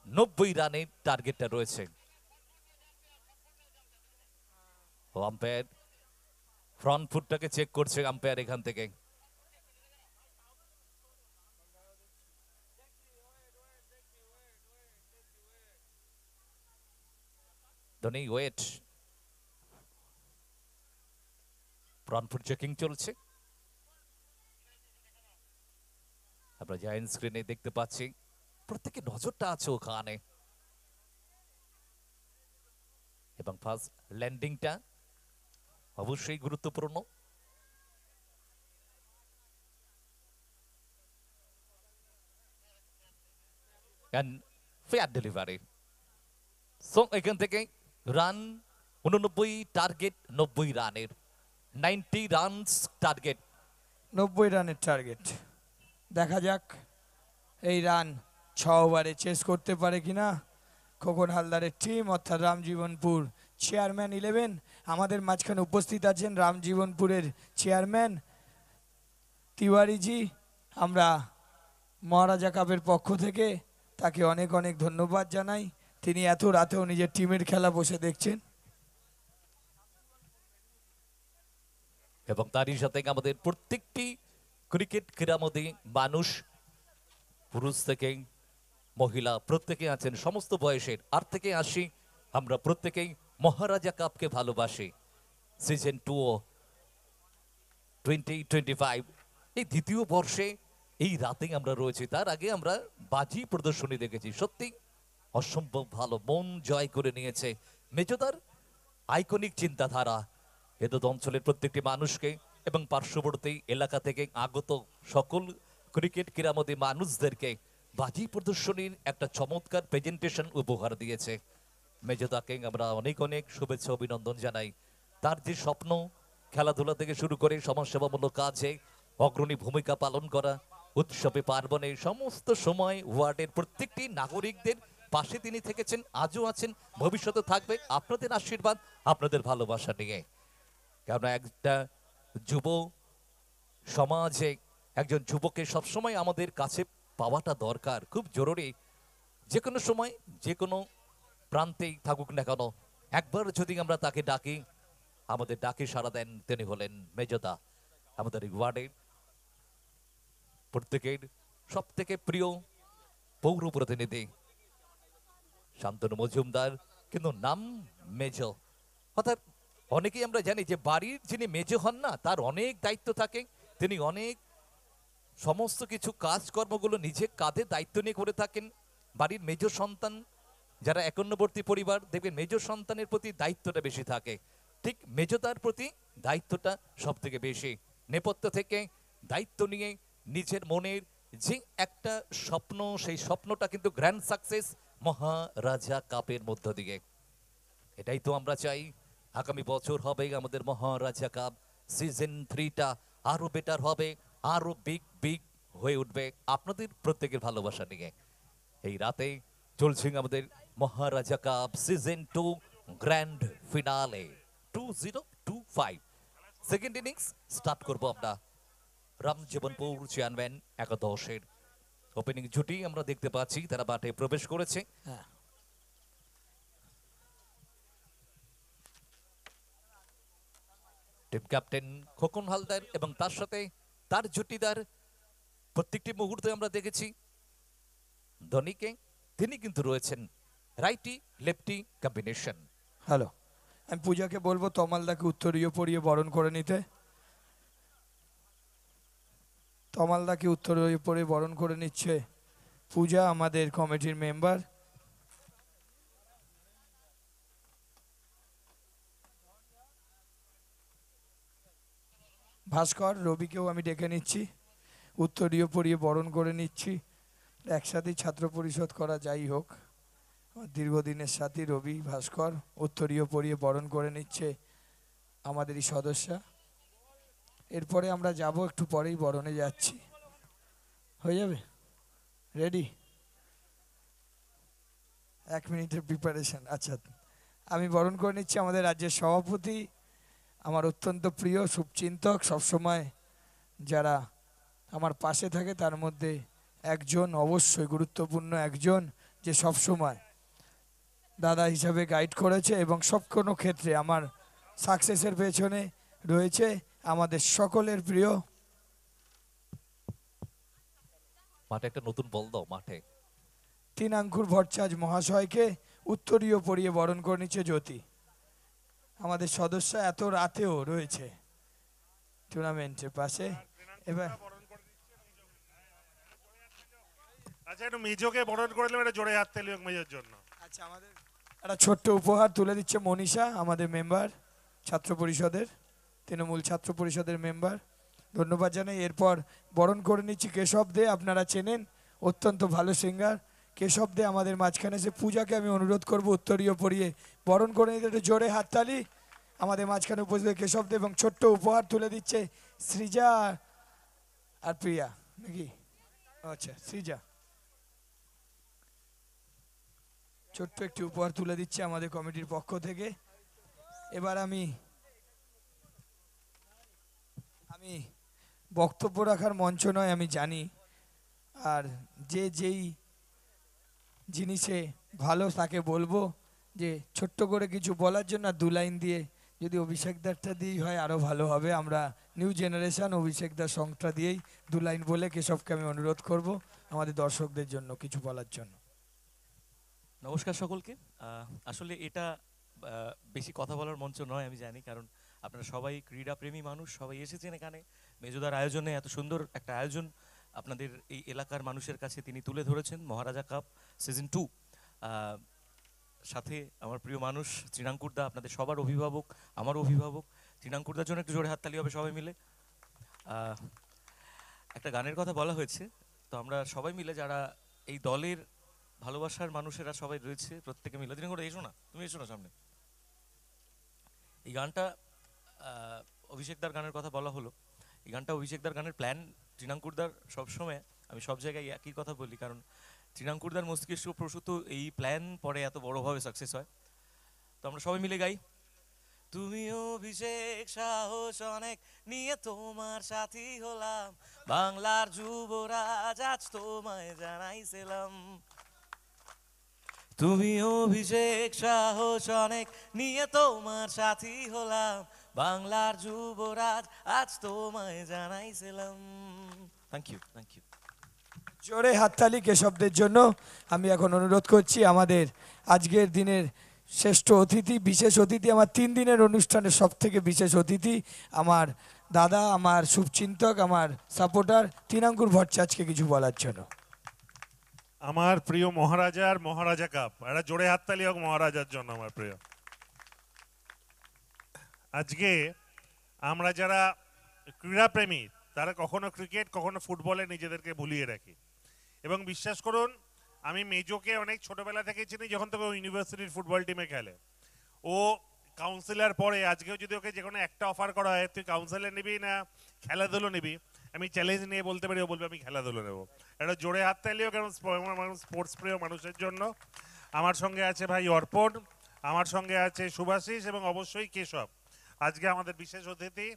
90 রানের টার্গেটটা রয়েছে। ও আম্পায়ার ফ্রন্ট ফুটটাকে চেক করছে আম্পায়ার এখান থেকে। ধনী ওয়েট, ফ্রন্ট ফুট চেকিং চলছে। আমরা জায়েন্ট স্ক্রিনে দেখতে পাচ্ছি প্রত্যেকের নজরটা আছে ওখানে। এবং ফার্স্ট ল্যান্ডিংটা অবশ্যই গুরুত্বপূর্ণ। Fair delivery. সো এখান থেকে রান 89, টার্গেট 90 রানের। 90 রানস টার্গেট। 90 রানের টার্গেট। দেখা যাক এই রান 6 ওভারে চেস করতে পারে কিনা খোকন হালদারের টিম, অর্থাৎ রামজীবনপুর চেয়ারম্যান 11। আমাদের মাঝখানে উপস্থিত আছেন রামজীবনপুরের চেয়ারম্যান তিওয়ারিজি। আমরা মহারাজা কাপের পক্ষ থেকে তাকে অনেক অনেক ধন্যবাদ জানাই। তিনি এত রাতেও নিজের টিমের খেলা বসে দেখছেন। এবং তারই সাথে আমাদের প্রত্যেকটি ক্রিকেট ক্রীড়ামোদী মানুষ, পুরুষ থেকে মহিলা প্রত্যেকে আছেন, সমস্ত বয়সের। আর থেকে আসি, আমরা প্রত্যেকেই মহারাজা কাপকে ভালোবাসি। সিজন 2 2025 এই দ্বিতীয় বর্ষে এই রাতেই আমরা রয়েছি। তার আগে আমরা বাজি প্রদর্শনী দেখেছি, সত্যি অসম্ভব ভালো, মন জয় করে নিয়েছে। মেজদার আইকনিক চিন্তাধারা এতদ অঞ্চলের প্রত্যেকটি মানুষকে এবং পার্শ্ববর্তী এলাকা থেকে আগত সকল ক্রিকেট ক্রীড়ামোদী মানুষদেরকে বাজি প্রদর্শনীর একটা চমৎকার প্রেজেন্টেশন উপহার দিয়েছে। মেজদাকে আমরা অনেক অনেক শুভেচ্ছা অভিনন্দন জানাই। তার যে স্বপ্ন, খেলাধুলা থেকে শুরু করে সমাজসেবামূলক কাজে অগ্রণী ভূমিকা পালন করা, উৎসবে পার্বণে সমস্ত সময় ওয়ার্ডের প্রত্যেকটি নাগরিকদের পাশে তিনি থেকেছেন, আজও আছেন, ভবিষ্যতে থাকবে। আপনাদের আশীর্বাদ, আপনাদের ভালোবাসা নিয়ে। কারণ একটা যুব সমাজে একজন যুবকের সবসময় আমাদের কাছে পাওয়াটা দরকার, খুব জরুরি। যে কোনো সময় যে কোনো প্রান্তেই থাকুক না কেন, একবার যদি আমরা তাকে ডাকি, আমাদের ডাকে সাড়া দেন, তিনি হলেন মেজদা। আমাদের এই ওয়ার্ডের প্রত্যেকের সব থেকে প্রিয় পৌর প্রতিনিধি শান্তনু মজুমদার, কিন্তু নাম মেজ। অর্থাৎ অনেকেই আমরা জানি যে বাড়ির যিনি মেজ হন না, তার অনেক দায়িত্ব থাকে। তিনি অনেক সমস্ত কিছু কাজকর্মগুলো নিজে কাঁধে দায়িত্ব নিয়ে করে থাকেন। বাড়ির মেজ সন্তান যারা একান্নবর্তী পরিবার, দেখবেন মেজ সন্তানের প্রতি দায়িত্বটা বেশি থাকে। ঠিক মেজদার প্রতি দায়িত্বটা সব থেকে বেশি। নেপথ্য থেকে দায়িত্ব নিয়ে নিজের মনের যে একটা স্বপ্ন, সেই স্বপ্নটা কিন্তু গ্র্যান্ড সাকসেস মহারাজা কাপের মধ্য দিয়ে। এটাই তো আমরা চাই। আগামী বছর হবে আমাদের মহারাজা কাপ সিজন 3টা আরো বেটার হবে, আরো বিগ বিগ হয়ে উঠবে আপনাদের প্রত্যেকের ভালোবাসা নিয়ে। এই রাতে চলছে আমাদের Maharaja cup season 2 grand finale 2025। Second innings start করবো আমরা। রামজীবনপুর চেয়ারম্যান একাদশের ওপেনিং জুটি আমরা দেখতে পাচ্ছি, তারা মাঠে প্রবেশ করেছে। হ্যাঁ, টিম ক্যাপ্টেন খোকন হালদার এবং তার সাথে তার জুটিদার। প্রত্যেকটি মুহূর্তে আমরা দেখেছি ধোনিকে, তিনি কিন্তু রয়েছেন রাইটি লেফটি কম্বিনেশন। হ্যালো, আমি পূজাকে বলবো তমালদাকে উত্তরীয় পরিয়ে বরণ করে নিতে। তমালদাকে উত্তরীয় পরিয়ে বরণ করে নিচ্ছে পূজা, আমাদের কমিটির মেম্বার। ভাস্কর, রবিকেও আমি ডেকে নিচ্ছি, উত্তরীয় পরিয়ে বরণ করে নিচ্ছি। একসাথেই ছাত্র পরিষদ করা, যাই হোক আমার দীর্ঘদিনের সাথী রবি, ভাস্কর উত্তরীয় পরিয়ে বরণ করে নিচ্ছে আমাদেরই সদস্যা। এরপরে আমরা যাব, একটু পরেই বরণে যাচ্ছি। হয়ে যাবে? রেডি? 1 মিনিটের প্রিপারেশন। আচ্ছা, আমি বরণ করে নিচ্ছি আমাদের রাজ্যের সভাপতি, আমার অত্যন্ত প্রিয় শুভচিন্তক, সবসময় যারা আমার পাশে থাকে তার মধ্যে একজন, অবশ্যই গুরুত্বপূর্ণ একজন, যে সবসময় দাদা হিসাবে গাইড করেছে এবং সব কোনো ক্ষেত্রে আমার সাকসেসের পেছনে রয়েছে আমাদের সকলের প্রিয়। মাঠে একটা নতুন বল দাও মাঠে। তিনাঙ্কুর ভট্টাচার্য মহাশয়কে উত্তরীয় পরিয়ে বরণ করে নিচ্ছে জ্যোতি, আমাদের সদস্য এত রাতেও রয়েছে টুর্নামেন্টের পাশে। এবার আচ্ছা, একটু মেজোকে বরণ করে দিলাম, এটা জোরে হাত তালি হোক মেজোর জন্য। আচ্ছা, আমাদের একটা ছোট্ট উপহার তুলে দিচ্ছে মনীষা, আমাদের মেম্বার ছাত্র পরিষদের, তৃণমূল ছাত্র পরিষদের মেম্বার। ধন্যবাদ জানাই। এরপর বরণ করে নিচ্ছি কেশব দে, আপনারা চেনেন, অত্যন্ত ভালো সিঙ্গার। কেশব দে আমাদের মাঝখানে এসে পূজাকে আমি অনুরোধ করব উত্তরীয় পরিয়ে বরণ করে নিতে, একটু জোরে হাততালি। আমাদের মাঝখানে উপস্থিত কেশব দে এবং ছোট্ট উপহার তুলে দিচ্ছে সৃজা আর প্রিয়া, নাকি? আচ্ছা, সৃজা ছোট্ট একটি উপহার তুলে দিচ্ছে আমাদের কমিটির পক্ষ থেকে। এবার আমি বক্তব্য রাখার মঞ্চ নয়, আমি জানি, আর যে যেই জিনিসে ভালো তাকে বলবো যে ছোট্ট করে কিছু বলার জন্য 2 লাইন দিয়ে, যদি অভিষেকদারটা দিয়েই হয় আরও ভালো হবে। আমরা নিউ জেনারেশন, অভিষেকদার সংটা দিয়েই 2 লাইন বলে কেশবকে আমি অনুরোধ করব আমাদের দর্শকদের জন্য কিছু বলার জন্য। নমস্কার সকলকে। আসলে এটা বেশি কথা বলার মঞ্চ নয়, আমি জানি, কারণ আপনারা সবাই ক্রীড়াপ্রেমী মানুষ, সবাই এসেছেন এখানে। মেজদার আয়োজনে এত সুন্দর একটা আয়োজন আপনাদের এই এলাকার মানুষের কাছে তিনি তুলে ধরেছেন, মহারাজা কাপ সিজন 2। সাথে আমার প্রিয় মানুষ তৃণাঙ্কুরদা, আপনাদের সবার অভিভাবক, আমার অভিভাবক। তৃণাঙ্কুরদার জন্য একটু জোরে হাততালি হবে সবাই মিলে। একটা গানের কথা বলা হয়েছে, তো আমরা সবাই মিলে যারা এই দলের ভালোবাসার মানুষেরা সবাই রয়েছে, প্রত্যেকে মিলে। তৃণাঙ্কুরদা এসো না, তুমি এসো না সামনে। এই গানটা অভিষেকদার গানের কথা বলা হলো। এই গানটা অভিষেকদার গানের প্ল্যান তৃণাঙ্কুরদার। সবসময় আমি সব জায়গায় একই কথা বলি, কারণ তৃণাঙ্কুরদার মস্তিষ্ক প্রসূত এই প্ল্যান পরে এত বড়োভাবে সাকসেস হয়। তো আমরা সবাই মিলে গাই। তুমি অভিষেক সাহস অনেক নিয়ে তোমার সাথী হলাম, বাংলার যুবরাজ আজ তোমায় জানাইছিলাম। তুমি অভিষেক সাহস অনেক নিয়ে তোমার সাথী হলাম, বাংলার যুবরাজ আজ তোমায় জানাইছিলাম। Thank you, thank you. জোরে হাততালি কেশবদের জন্য। আমি এখন অনুরোধ করছি আমাদের আজকের দিনের শ্রেষ্ঠ অতিথি, বিশেষ অতিথি, আমার 3 দিনের অনুষ্ঠানের সব থেকে বিশেষ অতিথি, আমার দাদা, আমার শুভচিন্তক, আমার সাপোর্টার তৃণাঙ্কুর ভট্টাচার্যকে কিছু বলার জন্য। আমার প্রিয় মহারাজার মহারাজা কাপ, একটা জোরে হাততালি হোক মহারাজার জন্য। আমার প্রিয়, আজকে আমরা যারা ক্রীড়াপ্রেমী তারা কখনো ক্রিকেট কখনো ফুটবলে নিজেদেরকে ভুলিয়ে রাখি। এবং বিশ্বাস করুন, আমি মেজোকে অনেক ছোটবেলা থেকে চিনি, যখন থেকে ও ইউনিভার্সিটির ফুটবল টিমে খেলে। ও কাউন্সিলর পরে, আজকেও যদি ওকে যে কোনো একটা অফার করা হয় তুই কাউন্সিলর নিবি না খেলাধুলো নিবি, আমি চ্যালেঞ্জ নিয়ে বলতে পারি, ও বলবে আমি খেলাধুলো নেবো। একটা জোরে হাত তালিও কারণ স্পোর্টস প্রিয় মানুষের জন্য। আমার সঙ্গে আছে ভাই অর্পণ, আমার সঙ্গে আছে শুভাশিস এবং অবশ্যই কেশব। আজকে আমাদের বিশেষ অতিথি।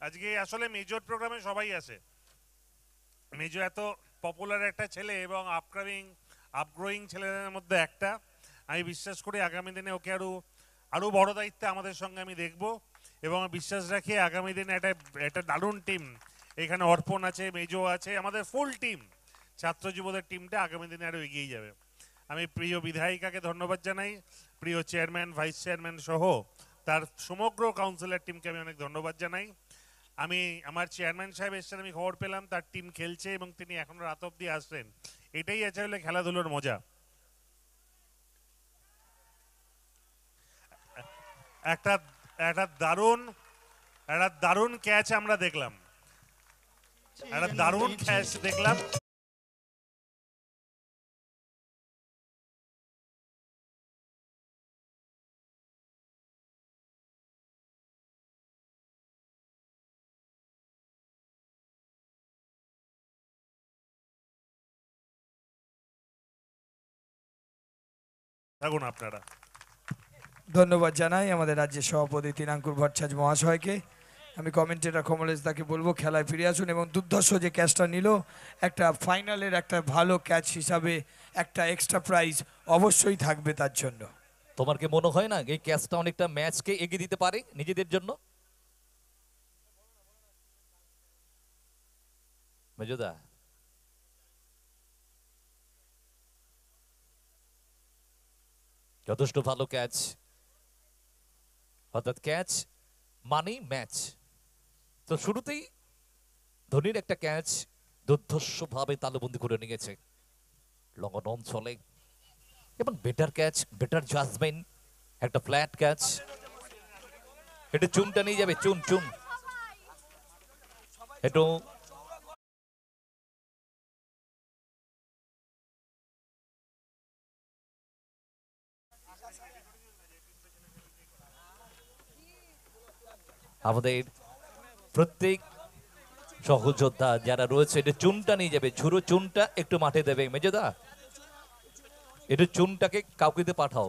আজকে আসলে মেজর প্রোগ্রামে সবাই আসে। মেজো এত পপুলার একটা ছেলে এবং আপগ্রোয়িং ছেলেদের মধ্যে একটা। আমি বিশ্বাস করি আগামী দিনে ওকে আরও বড় দায়িত্বে আমাদের সঙ্গে আমি দেখব এবং বিশ্বাস রাখি আগামী দিনে একটা দারুণ টিম, এখানে অর্পণ আছে, মেজো আছে, আমাদের ফুল টিম, ছাত্র যুবদের টিমটা আগামী দিনে আরও এগিয়ে যাবে। আমি প্রিয় বিধায়িকাকে ধন্যবাদ জানাই, প্রিয় চেয়ারম্যান, ভাইস চেয়ারম্যান সহ তার সমগ্র কাউন্সিলর টিমকে আমি অনেক ধন্যবাদ জানাই। আমার চেয়ারম্যান সাহেব এসছেন, আমি খবর পেলাম তার টিম খেলছে এবং তিনি এখনো রাত অব্দি আসছেন। এটাই আছে হলে খেলাধুলোর মজা। একটা একটা দারুণ ক্যাচ আমরা দেখলাম, একটা দারুণ ক্যাচ দেখলাম। থাকুন আপনারা। ধন্যবাদ জানাই আমাদের রাজ্যের সভাপতি তৃণাঙ্কুর ভট্টাচার্য মহাশয়কে। আমি কমেন্টেটার কমলেশ দাকে বলবো খেলায় ফিরে আসুন এবং দুর্ধর্ষ যে ক্যাচটা নিল, একটা ফাইনালের একটা ভালো ক্যাচ হিসাবে একটা এক্সট্রা প্রাইজ অবশ্যই থাকবে তার জন্য। তোমার কি মনে হয় না এই ক্যাচটা অনেকটা ম্যাচকে এগিয়ে দিতে পারে নিজেদের জন্য? মেজোদা, যথেষ্ট ভালো ক্যাচ, অর্থাৎ ক্যাচ মানেই ম্যাচ। তো শুরুতেই ধোনির একটা ক্যাচ দুর্ধর্ষভাবে তালুবন্দি করে নিয়েছে লঙ্ঘন অঞ্চলে এবং বেটার ক্যাচ, বেটার জাজমেন্ট, একটা ফ্ল্যাট ক্যাচ। এটা চুনটা নিয়ে যাবে, চুন চুন একটু আমাদের প্রত্যেক সহযোদ্ধা যারা রয়েছে এটা চুনটা নিয়ে যাবে, ঝুরো চুনটা একটু মাঠে দেবে। মেজোদা, এটা চুনটাকে কাউকে দিয়ে পাঠাও।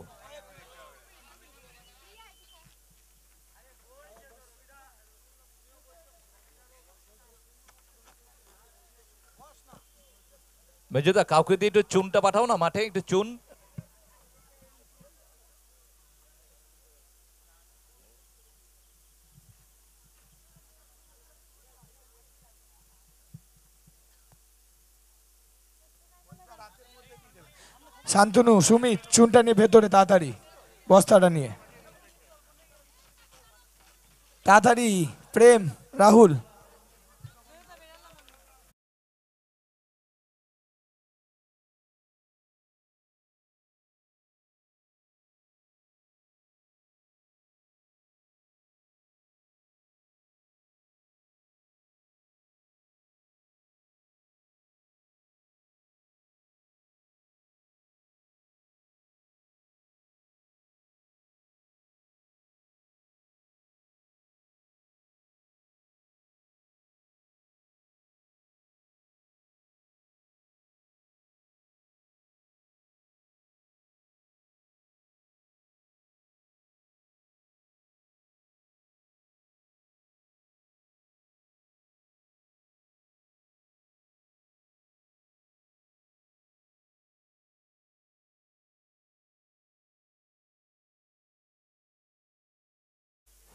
মেজোদা, কাউকে দিয়ে একটু চুনটা পাঠাও না মাঠে, একটু চুন। শান্তনু, সুমিত, চুনটা নিয়ে ভেতরে তাড়াতাড়ি, বস্তাটা নিয়ে তাড়াতাড়ি। প্রেম, রাহুল,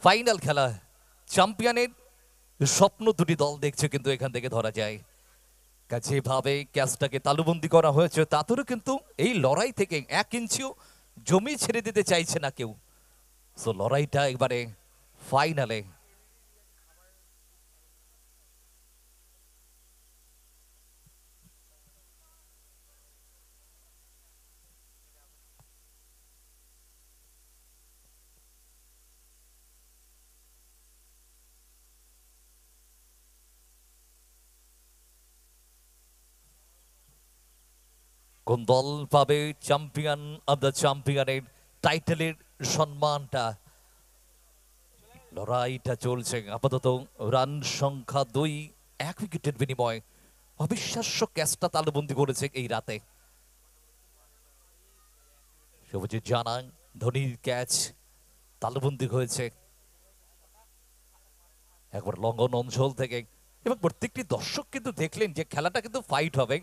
ফাইনাল খেলা চ্যাম্পিয়নের স্বপ্ন দুটি দল দেখছে কিন্তু এখান থেকে ধরা যায়। যেভাবে ক্যাচটাকে তালুবন্দি করা হয়েছে তাতেও কিন্তু এই লড়াই থেকে 1 ইঞ্চিও জমি ছেড়ে দিতে চাইছে না কেউ। সো লড়াইটা একবারে ফাইনালে। কোন দল পাবে চ্যাম্পিয়ন অব দ্য চ্যাম্পিয়নের টাইটেলের সম্মানটা? লড়াইটা চলছে আপাতত। রান সংখ্যা 2, 1 উইকেটের বিনিময়। অবিশ্বাস্য ক্যাচটা তালুবন্দি করেছে এই রাতে। সবুজের জানা ধোনির ক্যাচ তালুবন্দি হয়েছে একবার লঙ্ঘন অঞ্চল থেকে, এবং প্রত্যেকটি দর্শক কিন্তু দেখলেন যে খেলাটা কিন্তু ফাইট হবে।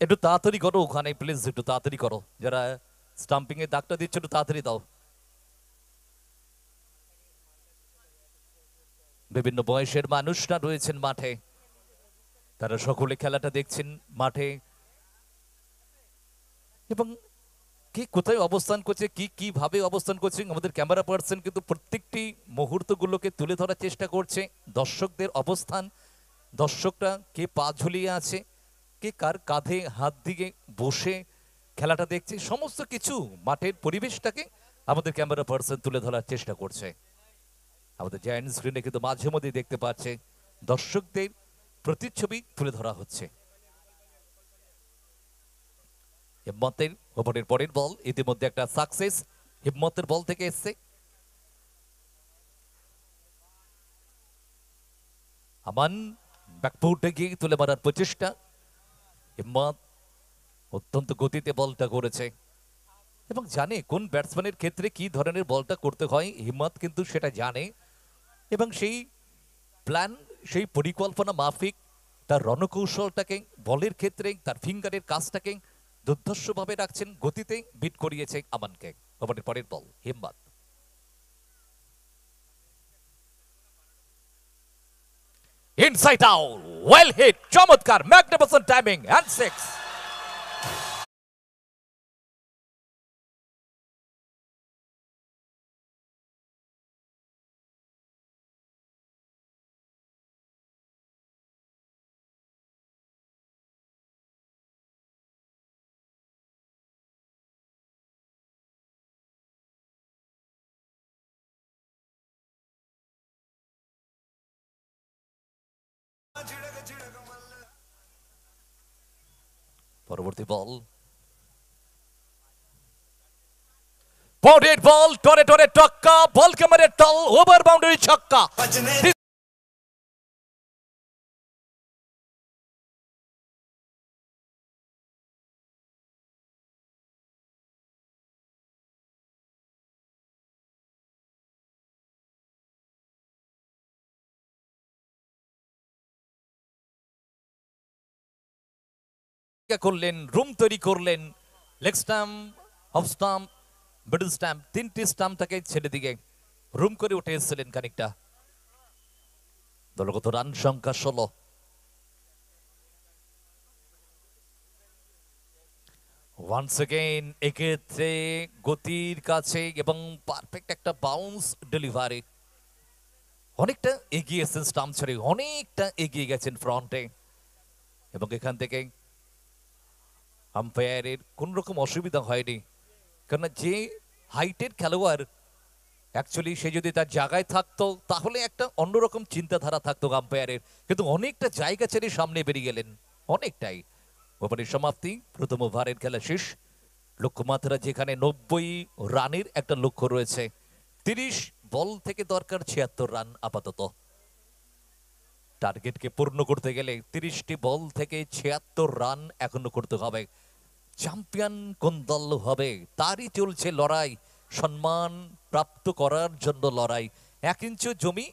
একটু তাড়াতাড়ি করো ওখানে প্লিজ, একটু তাড়াতাড়ি করো, যারা স্টাম্পিং এর দাগটা দিচ্ছ একটু তাড়াতাড়ি দাও। বিভিন্ন বয়সের মানুষরা রয়েছেন মাঠে, তারা সকলে খেলাটা দেখছেন মাঠে, এবং কে কোথায় অবস্থান করছে, কিভাবে অবস্থান করছে, আমাদের ক্যামেরা পার্সন কিন্তু প্রত্যেকটি মুহূর্তগুলোকে তুলে ধরার চেষ্টা করছে। দর্শকদের অবস্থান, দর্শকরা কে পা ঝুলিয়ে আছে, কে কার কাঁধে হাত দিয়ে বসে খেলাটা দেখছে, সমস্ত কিছু মাঠের পরিবেশটাকে আমাদের ক্যামেরা পার্সন তুলে ধরার চেষ্টা করছে। আমাদের জায়ান্ট স্ক্রিনে কিন্তু মাঝে মধ্যে দেখতে পাচ্ছে দর্শকদের প্রতিচ্ছবি তুলে ধরা হচ্ছে। হিম্মতের ওপরের পরের বল ইতিমধ্যে একটা সাকসেস হিম্মতের বল থেকে এসছে। আমান ব্যাকফুটে গিয়ে তুলে মারার প্রচেষ্টা। হিম্মত অত্যন্ত গতিতে বলটা করেছে এবং জানে কোন ব্যাটসম্যানের ক্ষেত্রে কি ধরনের বলটা করতে হয়। হিম্মত কিন্তু সেটা জানে এবং সেই প্ল্যান, সেই পরিকল্পনা মাফিক তার রণকৌশলটাকে বলের ক্ষেত্রে তার ফিঙ্গারের কাজটাকে দুর্ধর্ষভাবে রাখছেন, গতিতে বিট করিয়েছে আমানকে। ওভারের পরের বল হিম্মত। ইনসাইড আউট, ওয়েল হিট, চমৎকার, ম্যাগনিফিসেন্ট টাইমিং এন্ড 6। পরবর্তী বল, বাউন্ডারি বল, টরে টরে টক্কা, বল কেমারে টল, ওভার বাউন্ডারি ছক্কা। করলেন, রুম তৈরি করলেন, leg stump, off stump, middle stump, 3টি স্টাম্পটাকে ছেড়ে দিকে রুম করে উঠে এসেছিলেন খানিকটা। দলগত রান সংখ্যা 16। ওয়ান্স এগেইন এক্ষেত্রে গতির কাছে এবং পারফেক্ট একটা বাউন্স ডেলিভারি, অনেকটা এগিয়ে এসেছেন স্টাম্প ছেড়ে, অনেকটা এগিয়ে গেছেন ফ্রন্টে, এবং এখান থেকে আম্পায়ারের কোন রকম অসুবিধা হয়নি। কারণ যে হাইটের খেলোয়াড় অ্যাকচুয়ালি সে যদি তার জায়গায় থাকতো তাহলে একটা অন্যরকম চিন্তাধারা থাকতো আম্পায়ারের, কিন্তু অনেকটা জায়গা ছেড়ে সামনে বেরিয়ে গেলেন, অনেকটাই। ওভারের সমাপ্তি, প্রথম ওভারের খেলা শেষ। লক্ষ্যমাত্রা যেখানে 90 রানের একটা লক্ষ্য রয়েছে, 30 বল থেকে দরকার 76 রান আপাতত। টার্গেটকে পূর্ণ করতে গেলে 30টি বল থেকে 76 রান এখনো করতে হবে। চ্যাম্পিয়ন কোন দল হবে তারই চলছে লড়াই, সম্মান প্রাপ্ত করার জন্য লড়াই। 1 ইঞ্চি জমি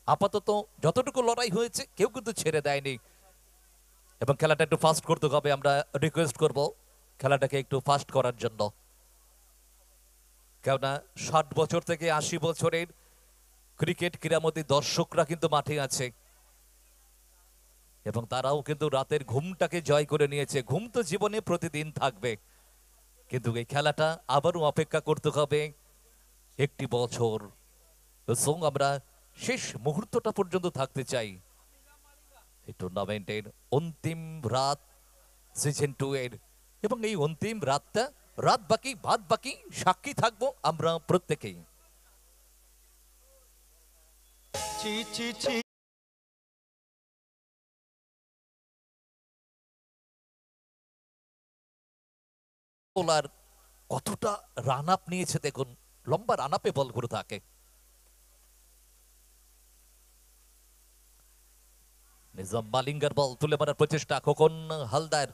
আপাতত যতটুকু লড়াই হয়েছে কেউ কিন্তু ছেড়ে দেয়নি, এবং খেলাটা একটু ফাস্ট করতে হবে। আমরা রিকোয়েস্ট করব খেলাটাকে একটু ফাস্ট করার জন্য, কেননা 60 বছর থেকে 80 বছরের ক্রিকেট ক্রীড়ামোদী দর্শকরা কিন্তু মাঠে আছে এবং তারাও কিন্তু রাতের ঘুমটাকে জয় করে নিয়েছে। ঘুম তো জীবনে প্রতিদিন থাকবে, কিন্তু এই খেলাটা আবারও অপেক্ষা করতে হবে একটি বছর। সো আমরা শেষ মুহূর্তটা পর্যন্ত থাকতে চাই এই টুর্নামেন্টের অন্তিম রাত সিজন 2 এর, এবং এই অন্তিম রাতটা রাত বাকি ভাত বাকি সাক্ষী থাকবো আমরা প্রত্যেকেই। ছি ছি ছি বোলার কতটা রান আপ নিয়েছে দেখুন, লম্বা রান আপে বল করে থাকে। নিজাম মালিঙ্গার বল তুলে মারার প্রচেষ্টা, খোকন হালদার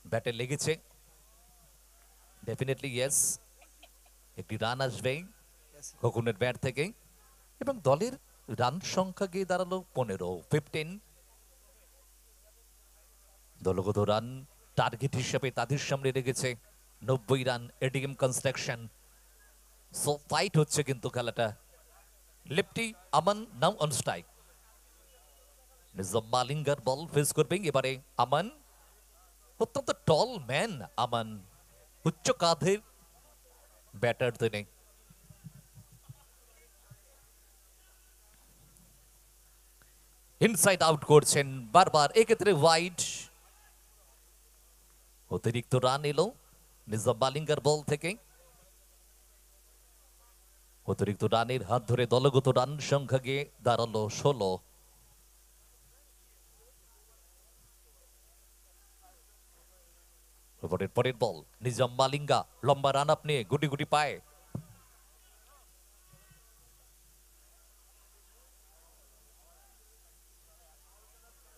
ব্যাটে লেগেছে, ডেফিনেটলি ইয়েস, একটি রান আসবে খোকনের ব্যাট থেকে এবং দলের রান সংখ্যা গিয়ে দাঁড়ালো 15 দলগত রান টার্গেট হিসেবে তাদের সামনে রেখেছে 90 রান এডিএম কনস্ট্রাকশন। সো ফাইট হচ্ছে কিন্তু খেলাটা। Lefty Aman now on strike, Nizam মালিঙ্গার বল ফেস করবেন এবারে আমান, অত্যন্ত টল ম্যান আমান, উচ্চ কাঁধের ব্যাটার তিনি। ইনসাইড আউট করছেন বারবার, এক্ষেত্রে ওয়াইড। অতিরিক্ত রান এলো নিজাম মালিঙ্গার বল থেকে, অতিরিক্ত রানের হাত ধরে দলগত রান সংখ্যা গিয়ে দাঁড়ালো 16। পরের বল নিজাম মালিঙ্গা, লম্বা রান আপ নিয়ে গুটি গুটি পায়,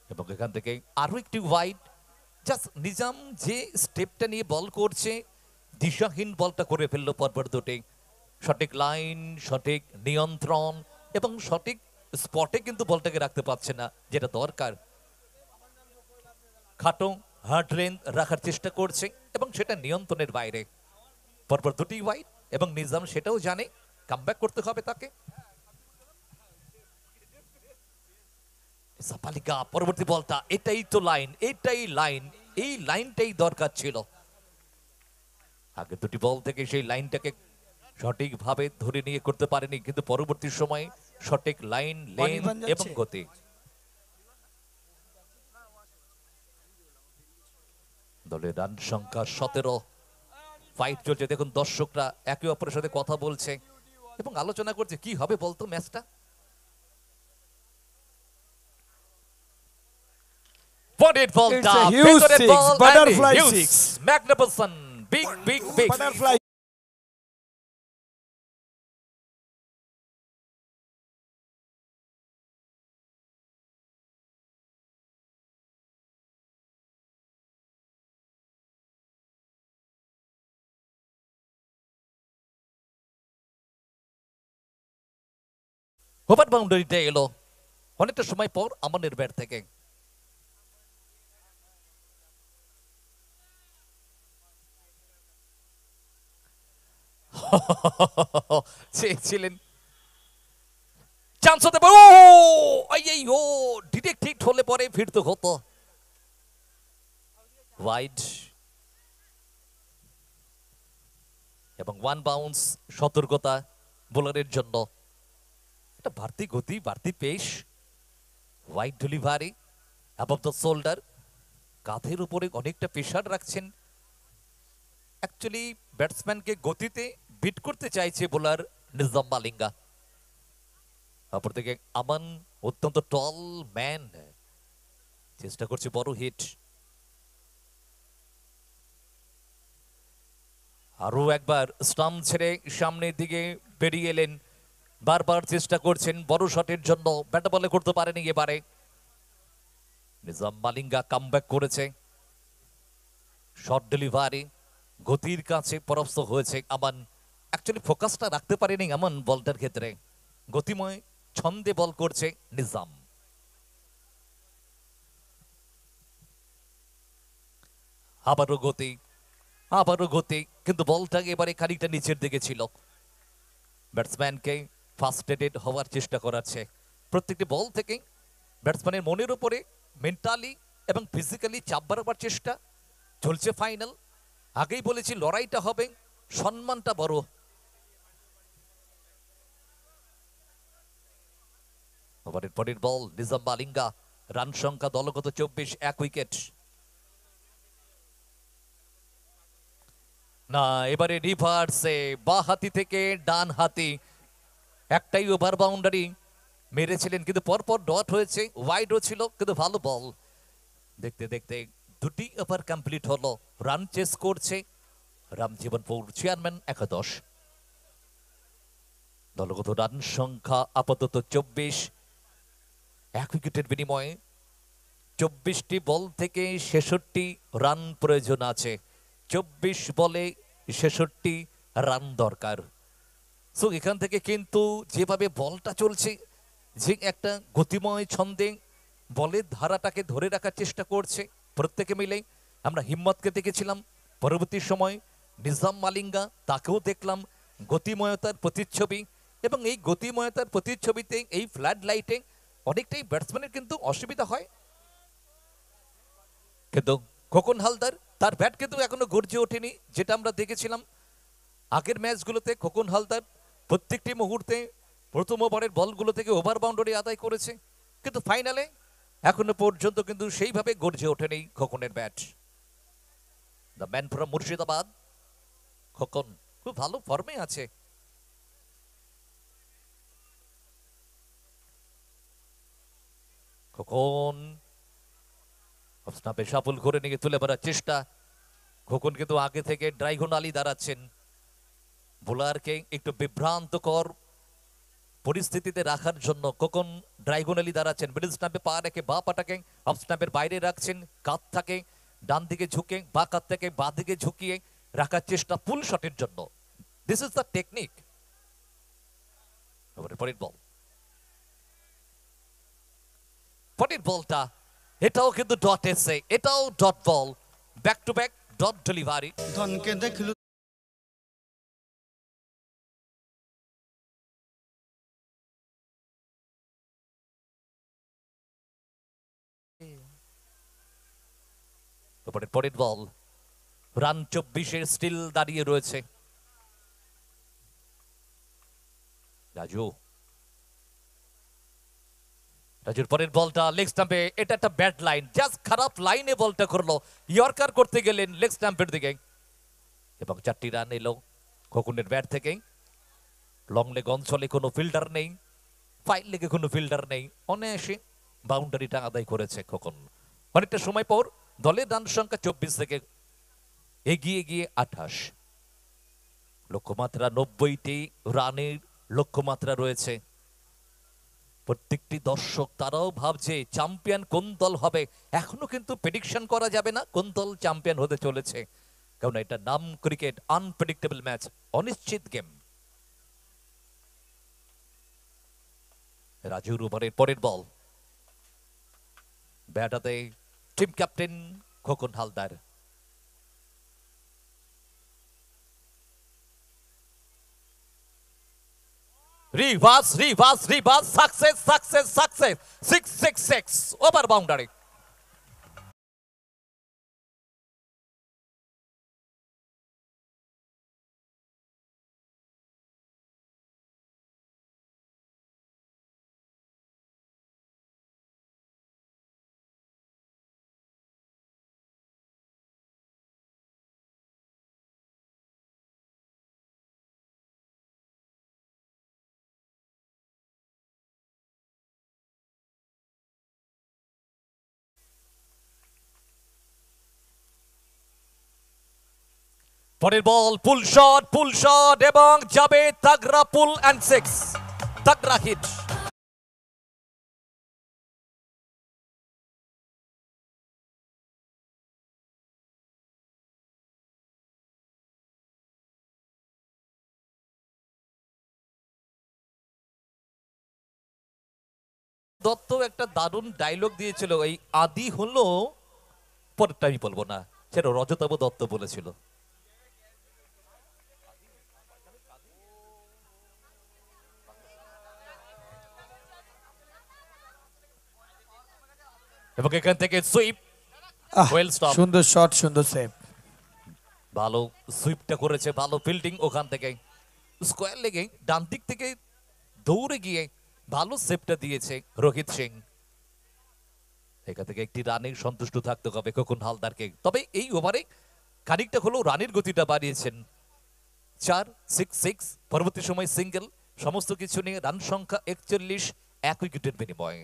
এবং এখান থেকে আরো একটি ওয়াইড। জাস্ট নিজাম যে স্টেপটা নিয়ে বল করছে, দিশাহীন বলটা করে ফেললো পরপর দুটি। সঠিক লাইন, সঠিক নিয়ন্ত্রণ এবং সঠিক স্পটে কিন্তু বলটাকে রাখতে পারছে না, যেটা দরকার। খাটো হার্ড রেঞ্জ রাখার চেষ্টা করছে এবং সেটা নিয়ন্ত্রণের বাইরে। পরপর দুটি ওয়াইড এবং নিজাম সেটাও জানে কামব্যাক করতে হবে তাকে। সাপালিকা পরবর্তী বলটা, এটাই তো লাইন, এটাই লাইন, এই লাইনটাই দরকার ছিল। আগে দুটি বল থেকে সেই লাইনটাকে সঠিকভাবে ধরে নিয়ে করতে পারেনি, কিন্তু পরবর্তী সময়ে সঠিক লাইন, লেন এবং গতি। দলের রান সংখ্যা 17, ফাইট চলছে। দেখুন দর্শকরা একে অপরের সাথে কথা বলছে এবং আলোচনা করছে কি হবে বলতো ম্যাচটা। Bodied ball It's a down, huge Victory six, ball, butterfly and a huge six. magnificent, big. Butterfly over বাউন্ডারিতে এলো অনেকটা সময় পর আমানের ব্যাট থেকে। চেয়েছিলেন চান্স হতে পারে, ও ডিরেক্ট হিট হলে পরে ফিরতে হতো। ওয়াইড এবং ওয়ান বাউন্স, সতর্কতা বোলারের জন্য। এটা বাড়তি গতি, বাড়তি পেশ, wide delivery above the shoulder, কাঁধের উপরে অনেকটা প্রেশার রাখছেন। অ্যাকচুয়ালি ব্যাটসম্যানকে গতিতে বিট করতে চাইছে বোলার নিজাম মালিঙ্গা। অপরদিকে আমান অত্যন্ত টল ম্যান, চেষ্টা করছে বড় হিট। আরো একবার স্টাম্প ছেড়ে সামনের দিকে বেরিয়ে এলেন, বারবার চেষ্টা করছেন বড় শটের জন্য, ব্যাট বলে করতে পারেনি এবারে। নিজাম মালিঙ্গা কামব্যাক করেছে, শর্ট ডেলিভারি, গতির কাছে পরাস্ত হয়েছে আমান। অ্যাকচুয়ালি ফোকাসটা রাখতে পারেনি আমান বলটার ক্ষেত্রে, গতিময় ছন্দে বল করছে নিজাম। আবারও গতি, কিন্তু বলটা এবারে খানিকটা নিচের দিকে ছিল। ব্যাটসম্যানকে ফার্স্টেডেড হওয়ার চেষ্টা করাচ্ছে। প্রত্যেকটি বল থেকে ব্যাটসম্যানের মনের উপরে মেন্টালি এবং ফিজিক্যালি চাপ বাড়াবার চেষ্টা চলছে। ফাইনাল, আগেই বলেছি লড়াইটা হবে, সম্মানটা বড়। ওভারের পরের বল, নিজাম মালিঙ্গা, রান সংখ্যা দলগত 24, 1 উইকেট। না, এবারে রিভার্সে বা হাতি থেকে ডান হাতি, একটাই ওভার বাউন্ডারি মেরেছিলেন কিন্তু পরপর ডট হয়েছে, ওয়াইডও ছিল কিন্তু ভালো বল। দেখতে দেখতে দুটি ওভার কমপ্লিট হলো, রান চেস করছে রামজীবনপুর চেয়ারম্যান একাদশ। দলগত রান সংখ্যা আপাতত 24, 1 উইকেটের বিনিময়ে 24টি বল থেকে 66 রান প্রয়োজন আছে। 24 বলে 66 রান দরকার। সো এখান থেকে কিন্তু যেভাবে বলটা চলছে, যে একটা গতিময় ছন্দে বলের ধারাটাকে ধরে রাখার চেষ্টা করছে প্রত্যেকে মিলে। আমরা হিম্মতকে দেখেছিলাম, পরবর্তী সময় নিজাম মালিঙ্গা, তাকেও দেখলাম গতিময়তার প্রতিচ্ছবি। এবং এই গতিময়তার প্রতিচ্ছবিতে এই ফ্ল্যাড লাইটে অনেকটাই ব্যাটসম্যানের কিন্তু অসুবিধা হয়। কিন্তু খোকন হালদার, তার ব্যাট কিন্তু এখনো গর্জে ওঠেনি, যেটা আমরা দেখেছিলাম আগের ম্যাচগুলোতে। খোকন হালদার প্রত্যেকটি মুহূর্তে প্রথম ওভারের বলগুলো থেকে ওভার বাউন্ডারি আদায় করেছে, কিন্তু ফাইনালে এখনো পর্যন্ত কিন্তু সেইভাবে গর্জে ওঠেনি খোকনের bat. The man from Murshidabad, Khokon খুব ভালো ফর্মে আছে। খোকন স্নাপে সাফল করে নিয়ে তুলে মারার চেষ্টা। খোকন কিন্তু আগে থেকে ড্রাইগন আলী দাঁড়াচ্ছেন, বোলারকে একটু বিভ্রান্তকর পরিস্থিতিতে রাখার জন্য খোকন ড্রাইগন আলী দাঁড়াচ্ছেন। মিডল স্টাম্পে পা রেখে বা পাটাকে অফ স্টাম্পের বাইরে রাখছেন, কাঁধ থাকে ডান দিকে ঝুঁকে, বা কাঁধ থেকে বা দিকে ঝুঁকিয়ে রাখার চেষ্টা ফুল শটের জন্য। This is the technique. পরের বল, পরের বলটা এটাও কিন্তু ডট এসে, এটাও dot ball, back to back dot delivery. ধনকে দেখলু পরের বল, রান 24 স্টিল দাঁড়িয়ে রয়েছে। রাজুর পরের বলটা লেগ স্টাম্পে, এটা একটা ব্যাড লাইন, জাস্ট খারাপ লাইনে বলটা করলো। ইয়র্কার করতে গেলেন লেগ স্টাম্পের দিকে এবং 4টি রান এলো খোকনের ব্যাট থেকে। লং লেগ অঞ্চলে কোনো ফিল্ডার নেই, ফাইল লেগে কোনো ফিল্ডার নেই, অনায়াসে বাউন্ডারিটা আদায় করেছে খোকন। অনেকটা সময় পর দলের রান সংখ্যা 24 থেকে এগিয়ে গিয়ে 28। লক্ষ্যমাত্রা 90টি রানের লক্ষ্যমাত্রা রয়েছে। প্রত্যেকটি দর্শক তারাও ভাবছে চ্যাম্পিয়ন কোন দল হবে। এখনো কিন্তু প্রেডিকশন করা যাবে না কোন দল চ্যাম্পিয়ন হতে চলেছে, কারণ এটা নাম ক্রিকেট, আনপ্রেডিক্টেবল ম্যাচ, অনিশ্চিত গেম। রাজুর ওভারের পরের বল, ব্যাটাতে team captain Khokon Haldar. Reverse reverse reverse, success success success, 666 over boundary. পরের বল, পুল শট এবং যাবে তাগড়া পুল অ্যান্ড 6, তাগড়া হিট। দত্ত একটা দারুণ ডায়লগ দিয়েছিল, এই আদি হলো, পরেরটা আমি বলবো না, সেটা রজতাভ দত্ত বলেছিল। এবং এখান থেকে সুইপ, আহ, Well stop. সুন্দর শট, সুন্দর সেভ। ভালো সুইপটা করেছে, ভালো ফিল্ডিং ওখান থেকে, স্কোয়ার লেগে ডান দিক থেকে দৌড়ে গিয়ে ভালো সেভটা দিয়েছে রোহিত সিং। এখান থেকে একটি রানে সন্তুষ্ট থাকতে হবে খোকন হালদারকে। তবে এই ওভারে খানিকটা হলেও রানের গতিটা বাড়িয়েছেন। 4-6-6, পরবর্তী সময় সিঙ্গেল, সমস্ত কিছু নিয়ে রান সংখ্যা 41, 1 উইকেটের বিনিময়ে।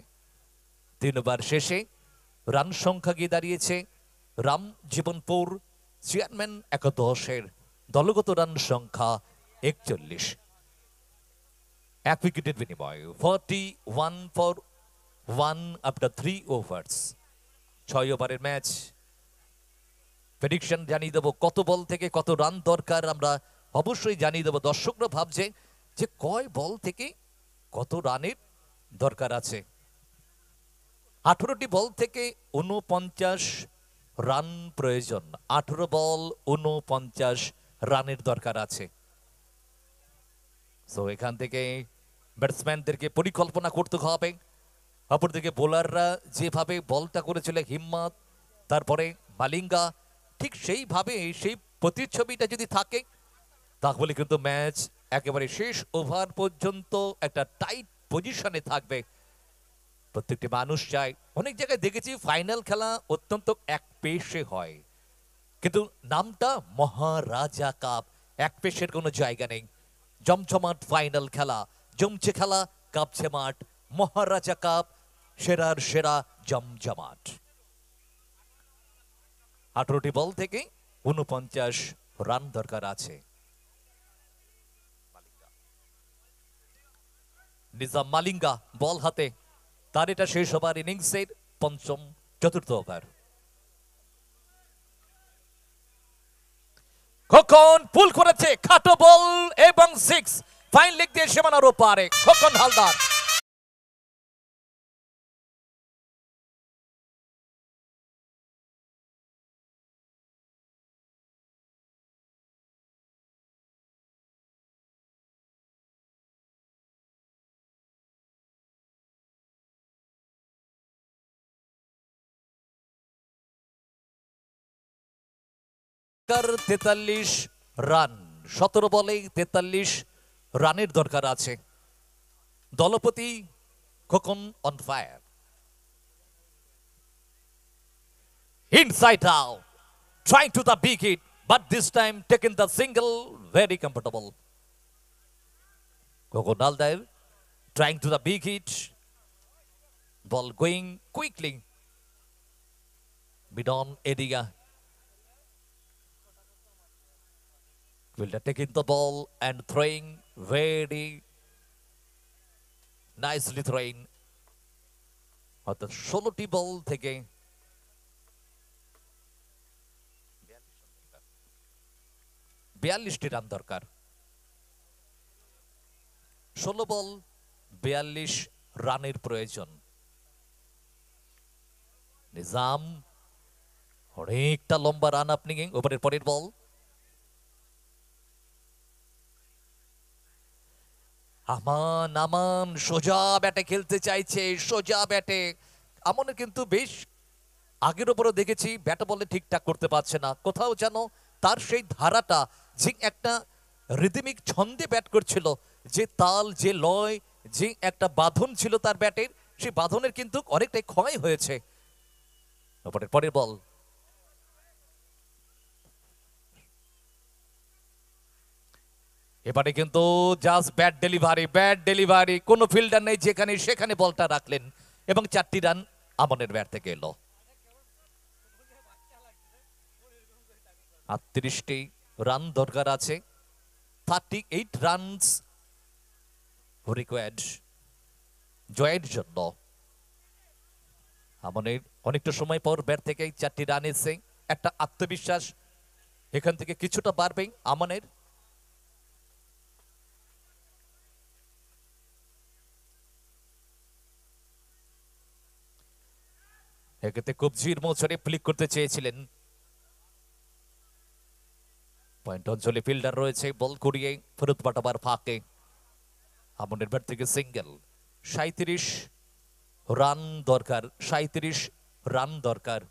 3 ওভার শেষে রান সংখ্যা গিয়ে দাঁড়িয়েছে রাম জীবনপুর চেয়ারম্যান একাদশের দলগত রান সংখ্যা 41, 1 উইকেটের বিনিময়ে। 41 ফর 1 আফটার 3 ওভার্স। 6 ওভারের ম্যাচ। প্রেডিকশন জানিয়ে দেবো কত বল থেকে কত রান দরকার, আমরা অবশ্যই জানিয়ে দেবো। দর্শকরা ভাবছে যে কয় বল থেকে কত রানের দরকার আছে। 18টি বল থেকে 49 রান প্রয়োজন। 18 বল 49 রানের দরকার আছে। সো এখান থেকে ব্যাটসম্যানদেরকে পরিকল্পনা করতে হবে। অপরদিকে বোলাররা যেভাবে বলটা করেছিল হিম্মত, তারপরে মালিঙ্গা, ঠিক সেইভাবে সেই প্রতিচ্ছবিটা যদি থাকে তাহলে কিন্তু ম্যাচ একেবারে শেষ ওভার পর্যন্ত একটা টাইট পজিশনে থাকবে। প্রত্যেকটি মানুষ চায়, অনেক জায়গায় দেখেছি ফাইনাল খেলা অত্যন্ত এক পেশে হয়, কিন্তু নামটা মহারাজা কাপ, এক পেশের কোনো জায়গা নেই। জমজমাট ফাইনাল খেলা, জমছে খেলা, কাঁপছে মাঠ, মহারাজা কাপ, সেরার সেরা জমজমাট। 18টি বল থেকে 49 রান দরকার আছে। নিজাম মালিঙ্গা বল হাতে, তার এটা শেষ ওভার ইনিংসের পঞ্চম চতুর্থ ওভার। খোকন পুল করেছে, খাটো বল এবং 6, ফাইন লেগ দিয়ে সীমানার ওপারে খোকন হালদার। দরকার 43 রান, 17 বলে 43 রানের দরকার আছে। দলপতি Khokon on fire, inside out, trying to the big hit, but this time taken the single, very comfortable. Khokon Halder trying to the big hit, ball going quickly mid-on area. Wilder taking the ball and throwing very nicely thrown. অর্থাৎ 16টি বল থেকে 42টি রান দরকার। 16 বল 42 রানের প্রয়োজন। নিজাম অনেকটা লম্বা রান আপনি ওভারের পরের বল। আমান আমান সোজা ব্যাটে খেলতে চাইছে, সোজা ব্যাটে। আমনের কিন্তু বেশ আগের ওপরও দেখেছি ব্যাট বলে ঠিকঠাক করতে পারছে না, কোথাও যেন তার সেই ধারাটা, যে একটা রিদমিক ছন্দে ব্যাট করছিল, যে তাল, যে লয়, যে একটা বাঁধন ছিল তার ব্যাটের, সেই বাঁধনের কিন্তু অনেকটাই ক্ষয় হয়েছে। পরের বল এবারে কিন্তু জাস্ট ব্যাট ডেলিভারি, কোনো ফিল্ডার নেই যেখানে সেখানে বলটা রাখলেন এবং 4টি রান আমনের ব্যাট থেকে এলো। 38টি রান দরকার আছে, 38 রানস রিকোয়ার্ড জয়ের জন্য। আমনের অনেকটা সময় পর ব্যাট থেকে 4টি রান এসে একটা আত্মবিশ্বাস এখান থেকে কিছুটা বাড়বে আমনের। এক্ষেত্রে কবজির মোচড়ে ফ্লিক করতে চেয়েছিলেন, পয়েন্ট অঞ্চলে ফিল্ডার রয়েছে, বল করিয়ে ফেরত পাঠাবার ফাঁকে আমনের ব্যাট থেকে সিঙ্গেল। 37 রান দরকার, 37 রান দরকার।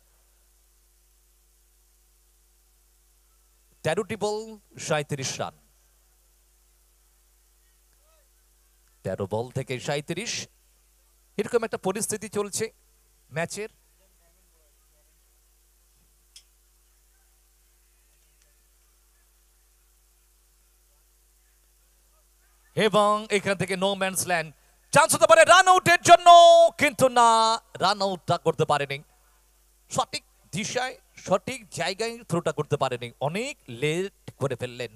13টি বল 37 রান। 13 বল থেকে 37, এরকম একটা পরিস্থিতি চলছে ম্যাচের। এবং এখান থেকে নো ম্যানস ল্যান্ড, চান্স হতে পারে রান আউটের জন্য, কিন্তু না, রান আউটটা করতে পারেনি। সঠিক দিশায় সঠিক জায়গায় থ্রোটা করতে পারেনি, অনেক লেট করে ফেললেন।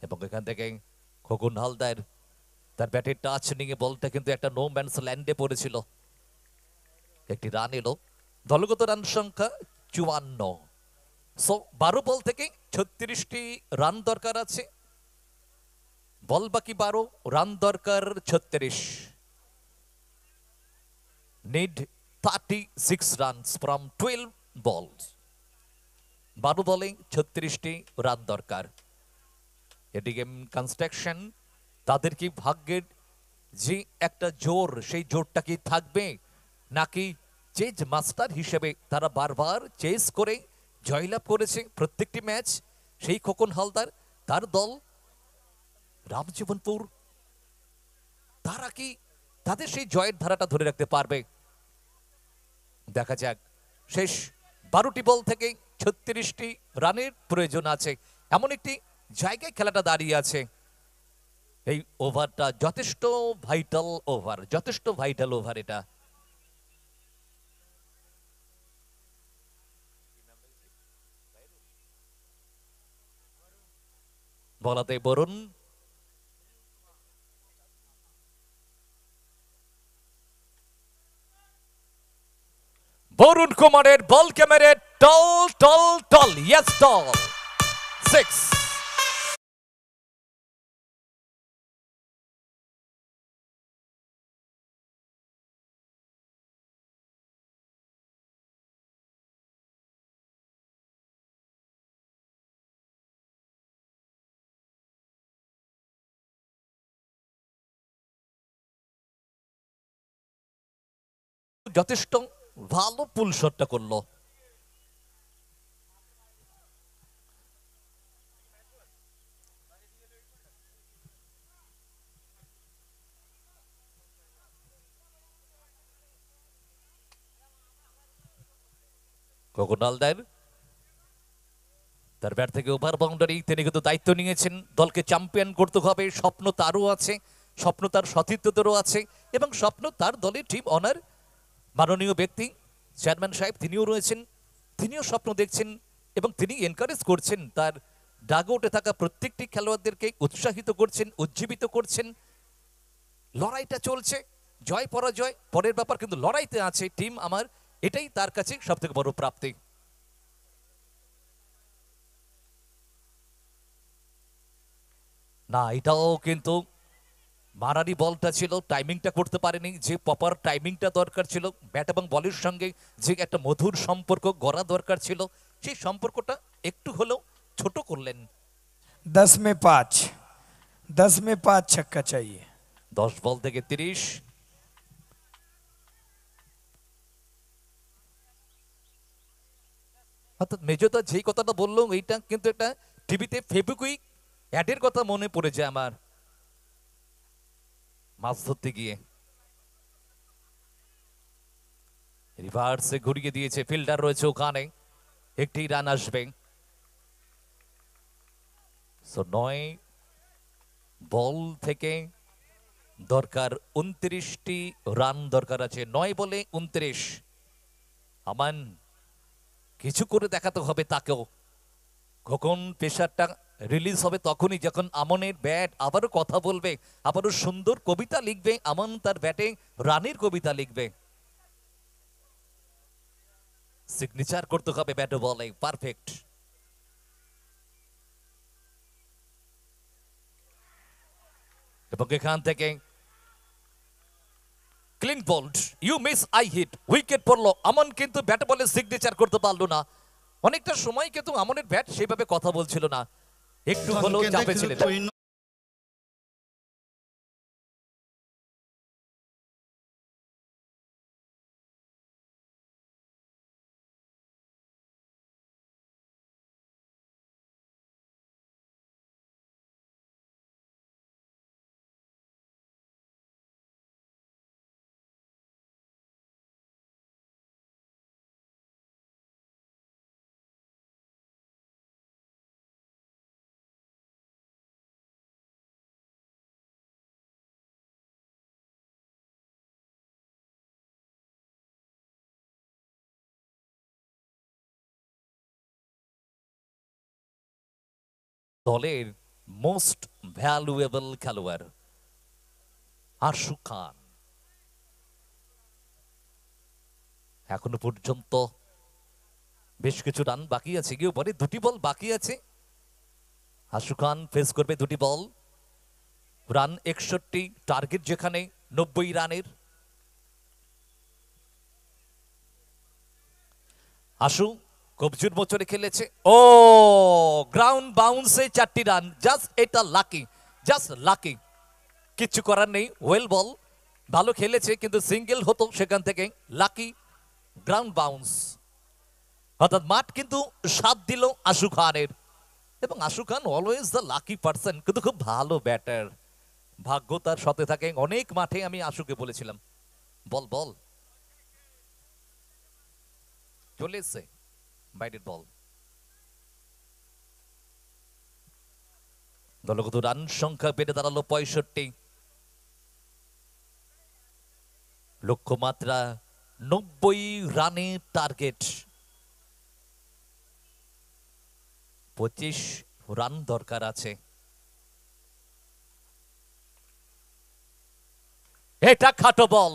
এবং এখান থেকে খোকন হালদার তার ব্যাটের টাচ নিয়ে বলটা কিন্তু একটা নো ম্যানস ল্যান্ডে পড়েছিল। একটি রান এলো, দলগত রান সংখ্যা 54। সো 12 বল থেকে 36টি রান দরকার আছে, বল বাকি 12, রান দরকার 36। নিড 36 রানস ফ্রম 12 বলস। 12 বলে 36টি রান দরকার। এদিকে কনস্ট্রাকশন, তাদের কি ভাগ্যের যে একটা জোর, সেই জোরটা কি থাকবে, নাকি চেজ মাস্টার হিসেবে তারা বারবার চেস করে জয়লাভ করেছে প্রত্যেকটি ম্যাচ, সেই খোকন হালদার তার দল রামজীবনপুর, তারা কি তাদের সেই জয়ের ধারাটা ধরে রাখতে পারবে? দেখা যাক। শেষ 12টি বল থেকে 36টি রানের প্রয়োজন আছে, এমন একটি জায়গায় খেলাটা দাঁড়িয়ে আছে। এই ওভারটা যথেষ্ট ভাইটাল ওভার, যথেষ্ট ভাইটাল ওভার এটা। বলাতে বরুণ, বরুণ কুমারের বল ক্যামেরে টল টল টল, ইয়েস টল, 6। যথেষ্ট ভালো পুল শটটা করলো। খোকন হালদার তার ব্যাট থেকে ওভার বাউন্ডারি, তিনি কিন্তু দায়িত্ব নিয়েছেন, দলকে চ্যাম্পিয়ন করতে হবে, স্বপ্ন তারও আছে, স্বপ্ন তার সতীর্থদেরও আছে, এবং স্বপ্ন তার দলের টিম অনার মাননীয় ব্যক্তি চেয়ারম্যান সাহেব তিনিও রয়েছেন, তিনিও স্বপ্ন দেখছেন এবং তিনি এনকারেজ করছেন, তার ডাগআউটে থাকা প্রত্যেকটি খেলোয়াড়দেরকে উৎসাহিত করছেন, উজ্জীবিত করছেন। লড়াইটা চলছে, জয় পরাজয় পরের ব্যাপার, কিন্তু লড়াইতে আছে টিম আমার, এটাই তার কাছে সবথেকে বড় প্রাপ্তি। না, এটাও কিন্তু মারারি বলটা ছিল, টাইমিংটা করতে পারেনি, যে প্রপার টাইমিংটা দরকার ছিল, ব্যাট এবং বলের সঙ্গে যে একটা মধুর সম্পর্ক গড়া দরকার ছিল, সেই সম্পর্কটা একটু হলেও ছোট করলেন। 10 में 5, 10 में 5 छक्का चाहिए। 10 বল থেকে 30। অর্থাৎ মেজদা যেই কথাটা বললো, এইটা কিন্তু একটা টিভিতে ফেবিকুইক অ্যাডের কথা মনে পড়ে যায় আমার, মাছ ধরতে গিয়ে রিভার্সে ঘুরিয়ে দিয়েছে, ফিল্ডার রয়েছে ওখানে, একটি রান আসবে। 9 বল থেকে দরকার 29টি রান দরকার আছে, 9 বলে 29। আমান কিছু করে দেখাতে হবে তাকেও। কখন প্রেশারটা রিলিজ হবে তখনই, যখন আমনের ব্যাট আবারও কথা বলবে, আবারও সুন্দর কবিতা লিখবে, আমন তার ব্যাটে রানের কবিতা লিখবে, সিগনেচার করতে হবে ব্যাটে বলে, পারফেক্ট। এবং এখান থেকে clean bowled, you miss I hit, wicket পড়লো, আমন কিন্তু ব্যাটে বলে সিগনেচার করতে পারলো না। অনেকটা সময় কিন্তু আমনের ব্যাট সেইভাবে কথা বলছিল না, একটু হলেও চাপে ছিলেন। দলের মোস্ট ভ্যালুয়েবল খেলোয়াড় আশু খান। এখনো পর্যন্ত বেশ কিছু রান বাকি আছে, গিয়ে পরে দুটি বল বাকি আছে। আশু খান ফেস করবে দুটি বল। রান 61, টার্গেট যেখানে 90 রানের। আশু কবজুর বছরে খেলেছে, ও গ্রাউন্ড বাউন্সে 4টি রান, জাস্ট এটা লাকি, জাস্ট লাকি, কিচ্ছু করার নেই। ওয়েল বল, ভালো খেলেছে, কিন্তু সিঙ্গেল হতো সেখান থেকে, লাকি গ্রাউন্ড বাউন্স। অর্থাৎ মাঠ কিন্তু সাথ দিল আশু খানের, এবং আশু খান অলওয়েজ দ্য লাকি পার্সন, কিন্তু খুব ভালো ব্যাটার, ভাগ্য তার সাথে থাকে। অনেক মাঠে আমি আশুকে বলেছিলাম বল বল, চলে এসছে বাইরের বল। দলগত রান সংখ্যা বেড়ে দাঁড়ালো 65, লক্ষ্যমাত্রা 90 রানের টার্গেট, 25 রান দরকার আছে। এটা খাটো বল,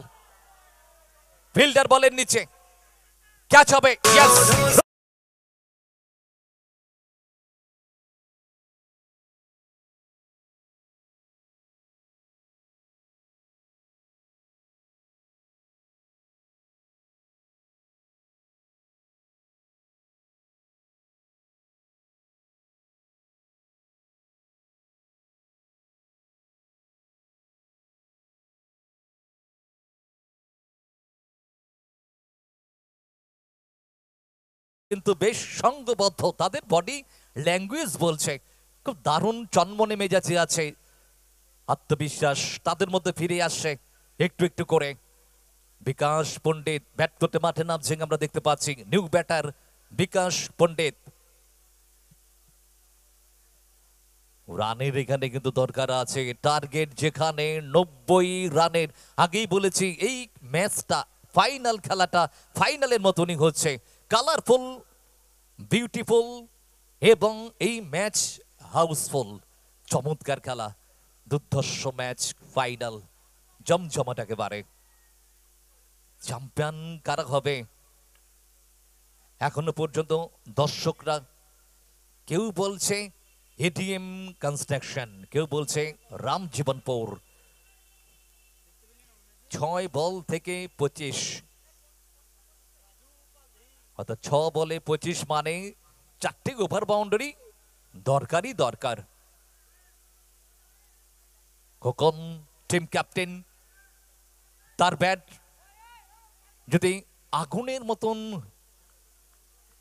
ফিল্ডার বলের নিচে, ক্যাচ হবে, ইয়েস। কিন্তু বেশ সঙ্গবদ্ধ, তাদের বডি ল্যাঙ্গুয়েজ বলছে খুব দারুণ চন্মনে মেজাজে আছে, আত্মবিশ্বাস তাদের মধ্যে ফিরে আসছে একটু একটু করে। বিকাশ পণ্ডিত ব্যাট করতে মাঠে নামছেন, আমরা দেখতে পাচ্ছি নিউ ব্যাটার বিকাশ পণ্ডিত। রানের এখানে কিন্তু দরকার আছে, টার্গেট যেখানে 90 রানের। আগেই বলেছি এই ম্যাচটা, ফাইনাল খেলাটা ফাইনালের মতনই হচ্ছে, কালারফুল, বিউটিফুল, এবং এই ম্যাচ হাউসফুল, চমৎকার খেলা, দুর্ধর্ষ ম্যাচ, ফাইনাল জমজমাট একেবারে। চ্যাম্পিয়ন কারা হবে এখনো পর্যন্ত দর্শকরা কেউ বলছে এডিএম কনস্ট্রাকশন, কেউ বলছে রামজীবনপুর। 6 বল থেকে 25, অর্থাৎ 6 বলে 25 মানে 4টে ওভার বাউন্ডারি দরকারই দরকার। খোকন টিম ক্যাপ্টেন, তার ব্যাট যদি আগুনের মতন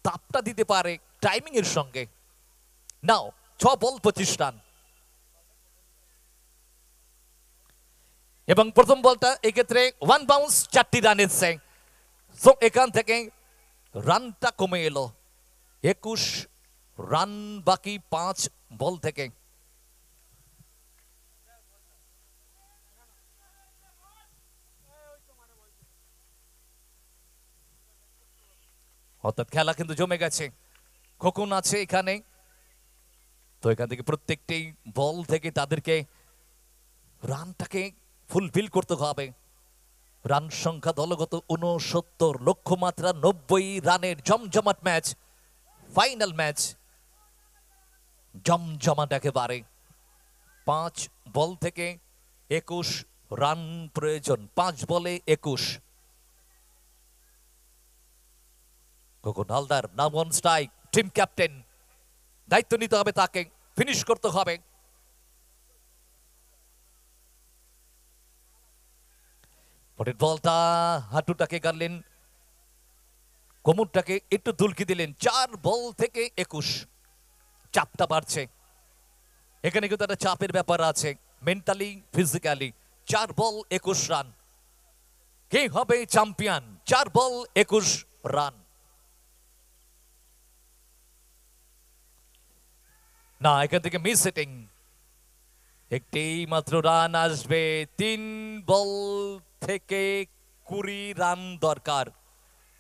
তাপটা দিতে পারে টাইমিং এর সঙ্গে। নাও 6 বল 25 রান, এবং প্রথম বলটা এক্ষেত্রে 1 বাউন্স, 4টি রান এসছে। সো এখান থেকে রানটা কমে এলো, 21 রান বাকি 5 বল থেকে। অর্থাৎ খেলা কিন্তু জমে গেছে, খোকন আছে এখানে, তো এখান থেকে প্রত্যেকটি বল থেকে তাদেরকে রানটাকে ফুলফিল করতে হবে। রান সংখ্যা দলগত 69, লক্ষ্যমাত্রা 90 রানের জমজমাট ম্যাচ, ফাইনাল ম্যাচ, জমজমাট একেবারে। 5 বল থেকে 21 রান প্রয়োজন, 5 বলে 21। খোকন হালদার নাম অন স্ট্রাইক, টিম ক্যাপ্টেন, দায়িত্ব নিতে হবে তাকে, ফিনিশ করতে হবে। পরের বলটা হাঁটুটাকে গাড়লেন, কোমরটাকে একটু দুলকি দিলেন। 4 বল থেকে 21, চাপটা বাড়ছে এখানে, কিন্তু একটা চাপের ব্যাপার আছে, মেন্টালি ফিজিক্যালি। 4 বল 21 রান, কে হবে চ্যাম্পিয়ন? 4 বল 21 রান। না, এখান থেকে মিস হিটিং, একটি মাত্র রান আসবে। 3 বল থেকে 20 রান দরকার।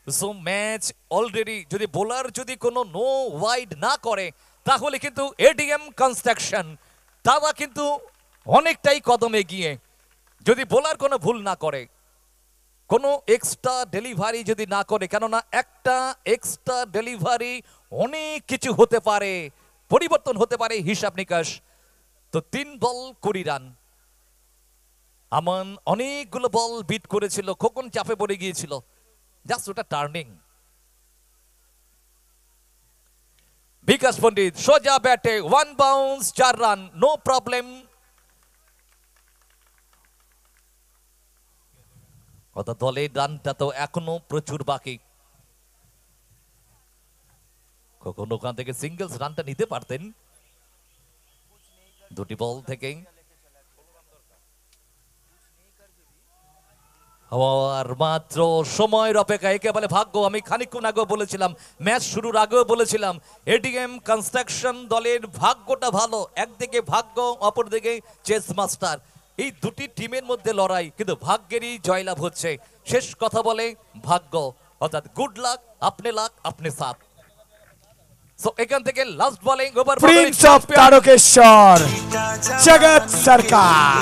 সো ম্যাচ অলরেডি, যদি বোলার যদি কোনো নো ওয়াইড না করে তাহলে কিন্তু এডিএম কনস্ট্রাকশন তারা কিন্তু অনেকটাই কদম এগিয়ে, যদি বোলার কোনো ভুল না করে, কোনো এক্সট্রা ডেলিভারি যদি না করে, কেননা একটা এক্সট্রা ডেলিভারি অনেক কিছু হতে পারে, পরিবর্তন হতে পারে হিসাব নিকাশ। তো 3 বল 20 রান। আমান অনেকগুলো বল বিট করেছিল, খোকন চাপে পড়ে গিয়েছিল, জাস্ট ওটা টার্নিং। বিকাশ পণ্ডিত সোজা ব্যাটে 1 বাউন্স 4 রান, নো প্রবলেম। অর্থাৎ দলের রানটা তো এখনো প্রচুর বাকি। কখনো ওখান থেকে সিঙ্গেলস রানটা নিতে পারতেন 2টি বল থেকেই। আর মাত্র সময়ের অপেক্ষা, একে বলে ভাগ্য। আমি খানিকক্ষণ আগেও বলেছিলাম, ম্যাচ শুরুর আগেও বলেছিলাম, এডিএম কনস্ট্রাকশন দলের ভাগ্যটা ভালো। একদিকে ভাগ্য, অপরদিকে চেস মাস্টার। এই দুটি টিমের মধ্যে লড়াই, কিন্তু ভাগ্যেরই জয়লাভ হচ্ছে। শেষ কথা বলে ভাগ্য, অর্থাৎ গুড লাক আপনি সাথ। সো এখান থেকে last bowling over Prince of Tarakeswar জগৎ সরকার।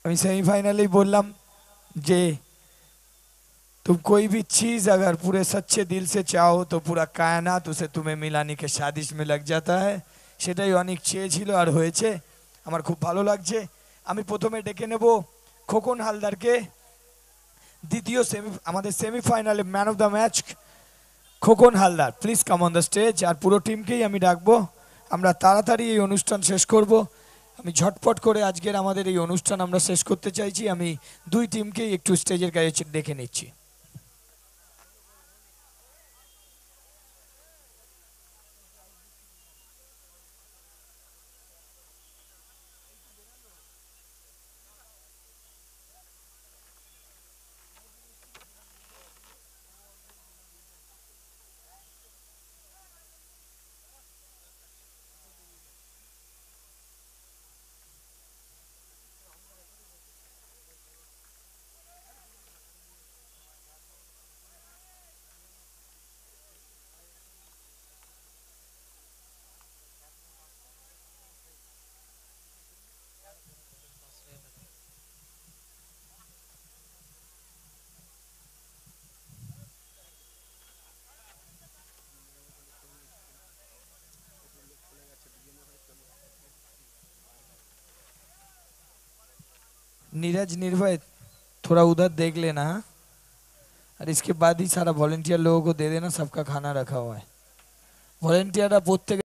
আমি सेमीफाइनल ही बोललाम जे तुम कोई भी चीज अगर पूरे सच्चे दिल से चाहो तो पूरा कायनात उसे तुम्हें मिलाने के साजिश में लग जाता है। সেটাই অনেক চেয়েছিল আর হয়েছে। আমার খুব ভালো লাগছে। আমি প্রথমে ডেকে নেব খোকন হালদারকে, দ্বিতীয় আমাদের সেমিফাইনালে man of the match Khokon Haldar. Please come on the stage. আর পুরো টিমকেই আমি ডাকবো। আমরা তাড়াতাড়ি এই অনুষ্ঠান শেষ করব। আমি ঝটপট করে আজকের আমাদের এই অনুষ্ঠান আমরা শেষ করতে চাইছি। আমি দুই টিমকেই একটু স্টেজের কাছে ডেকে নিচ্ছি। नीरज निर्भय थोड़ा उधर देख लेना, हाँ? और इसके बाद ही सारा वॉलेंटियर लोगों को दे देना, सबका खाना रखा हुआ है। वॉलेंटियरরা প্রত্যেকে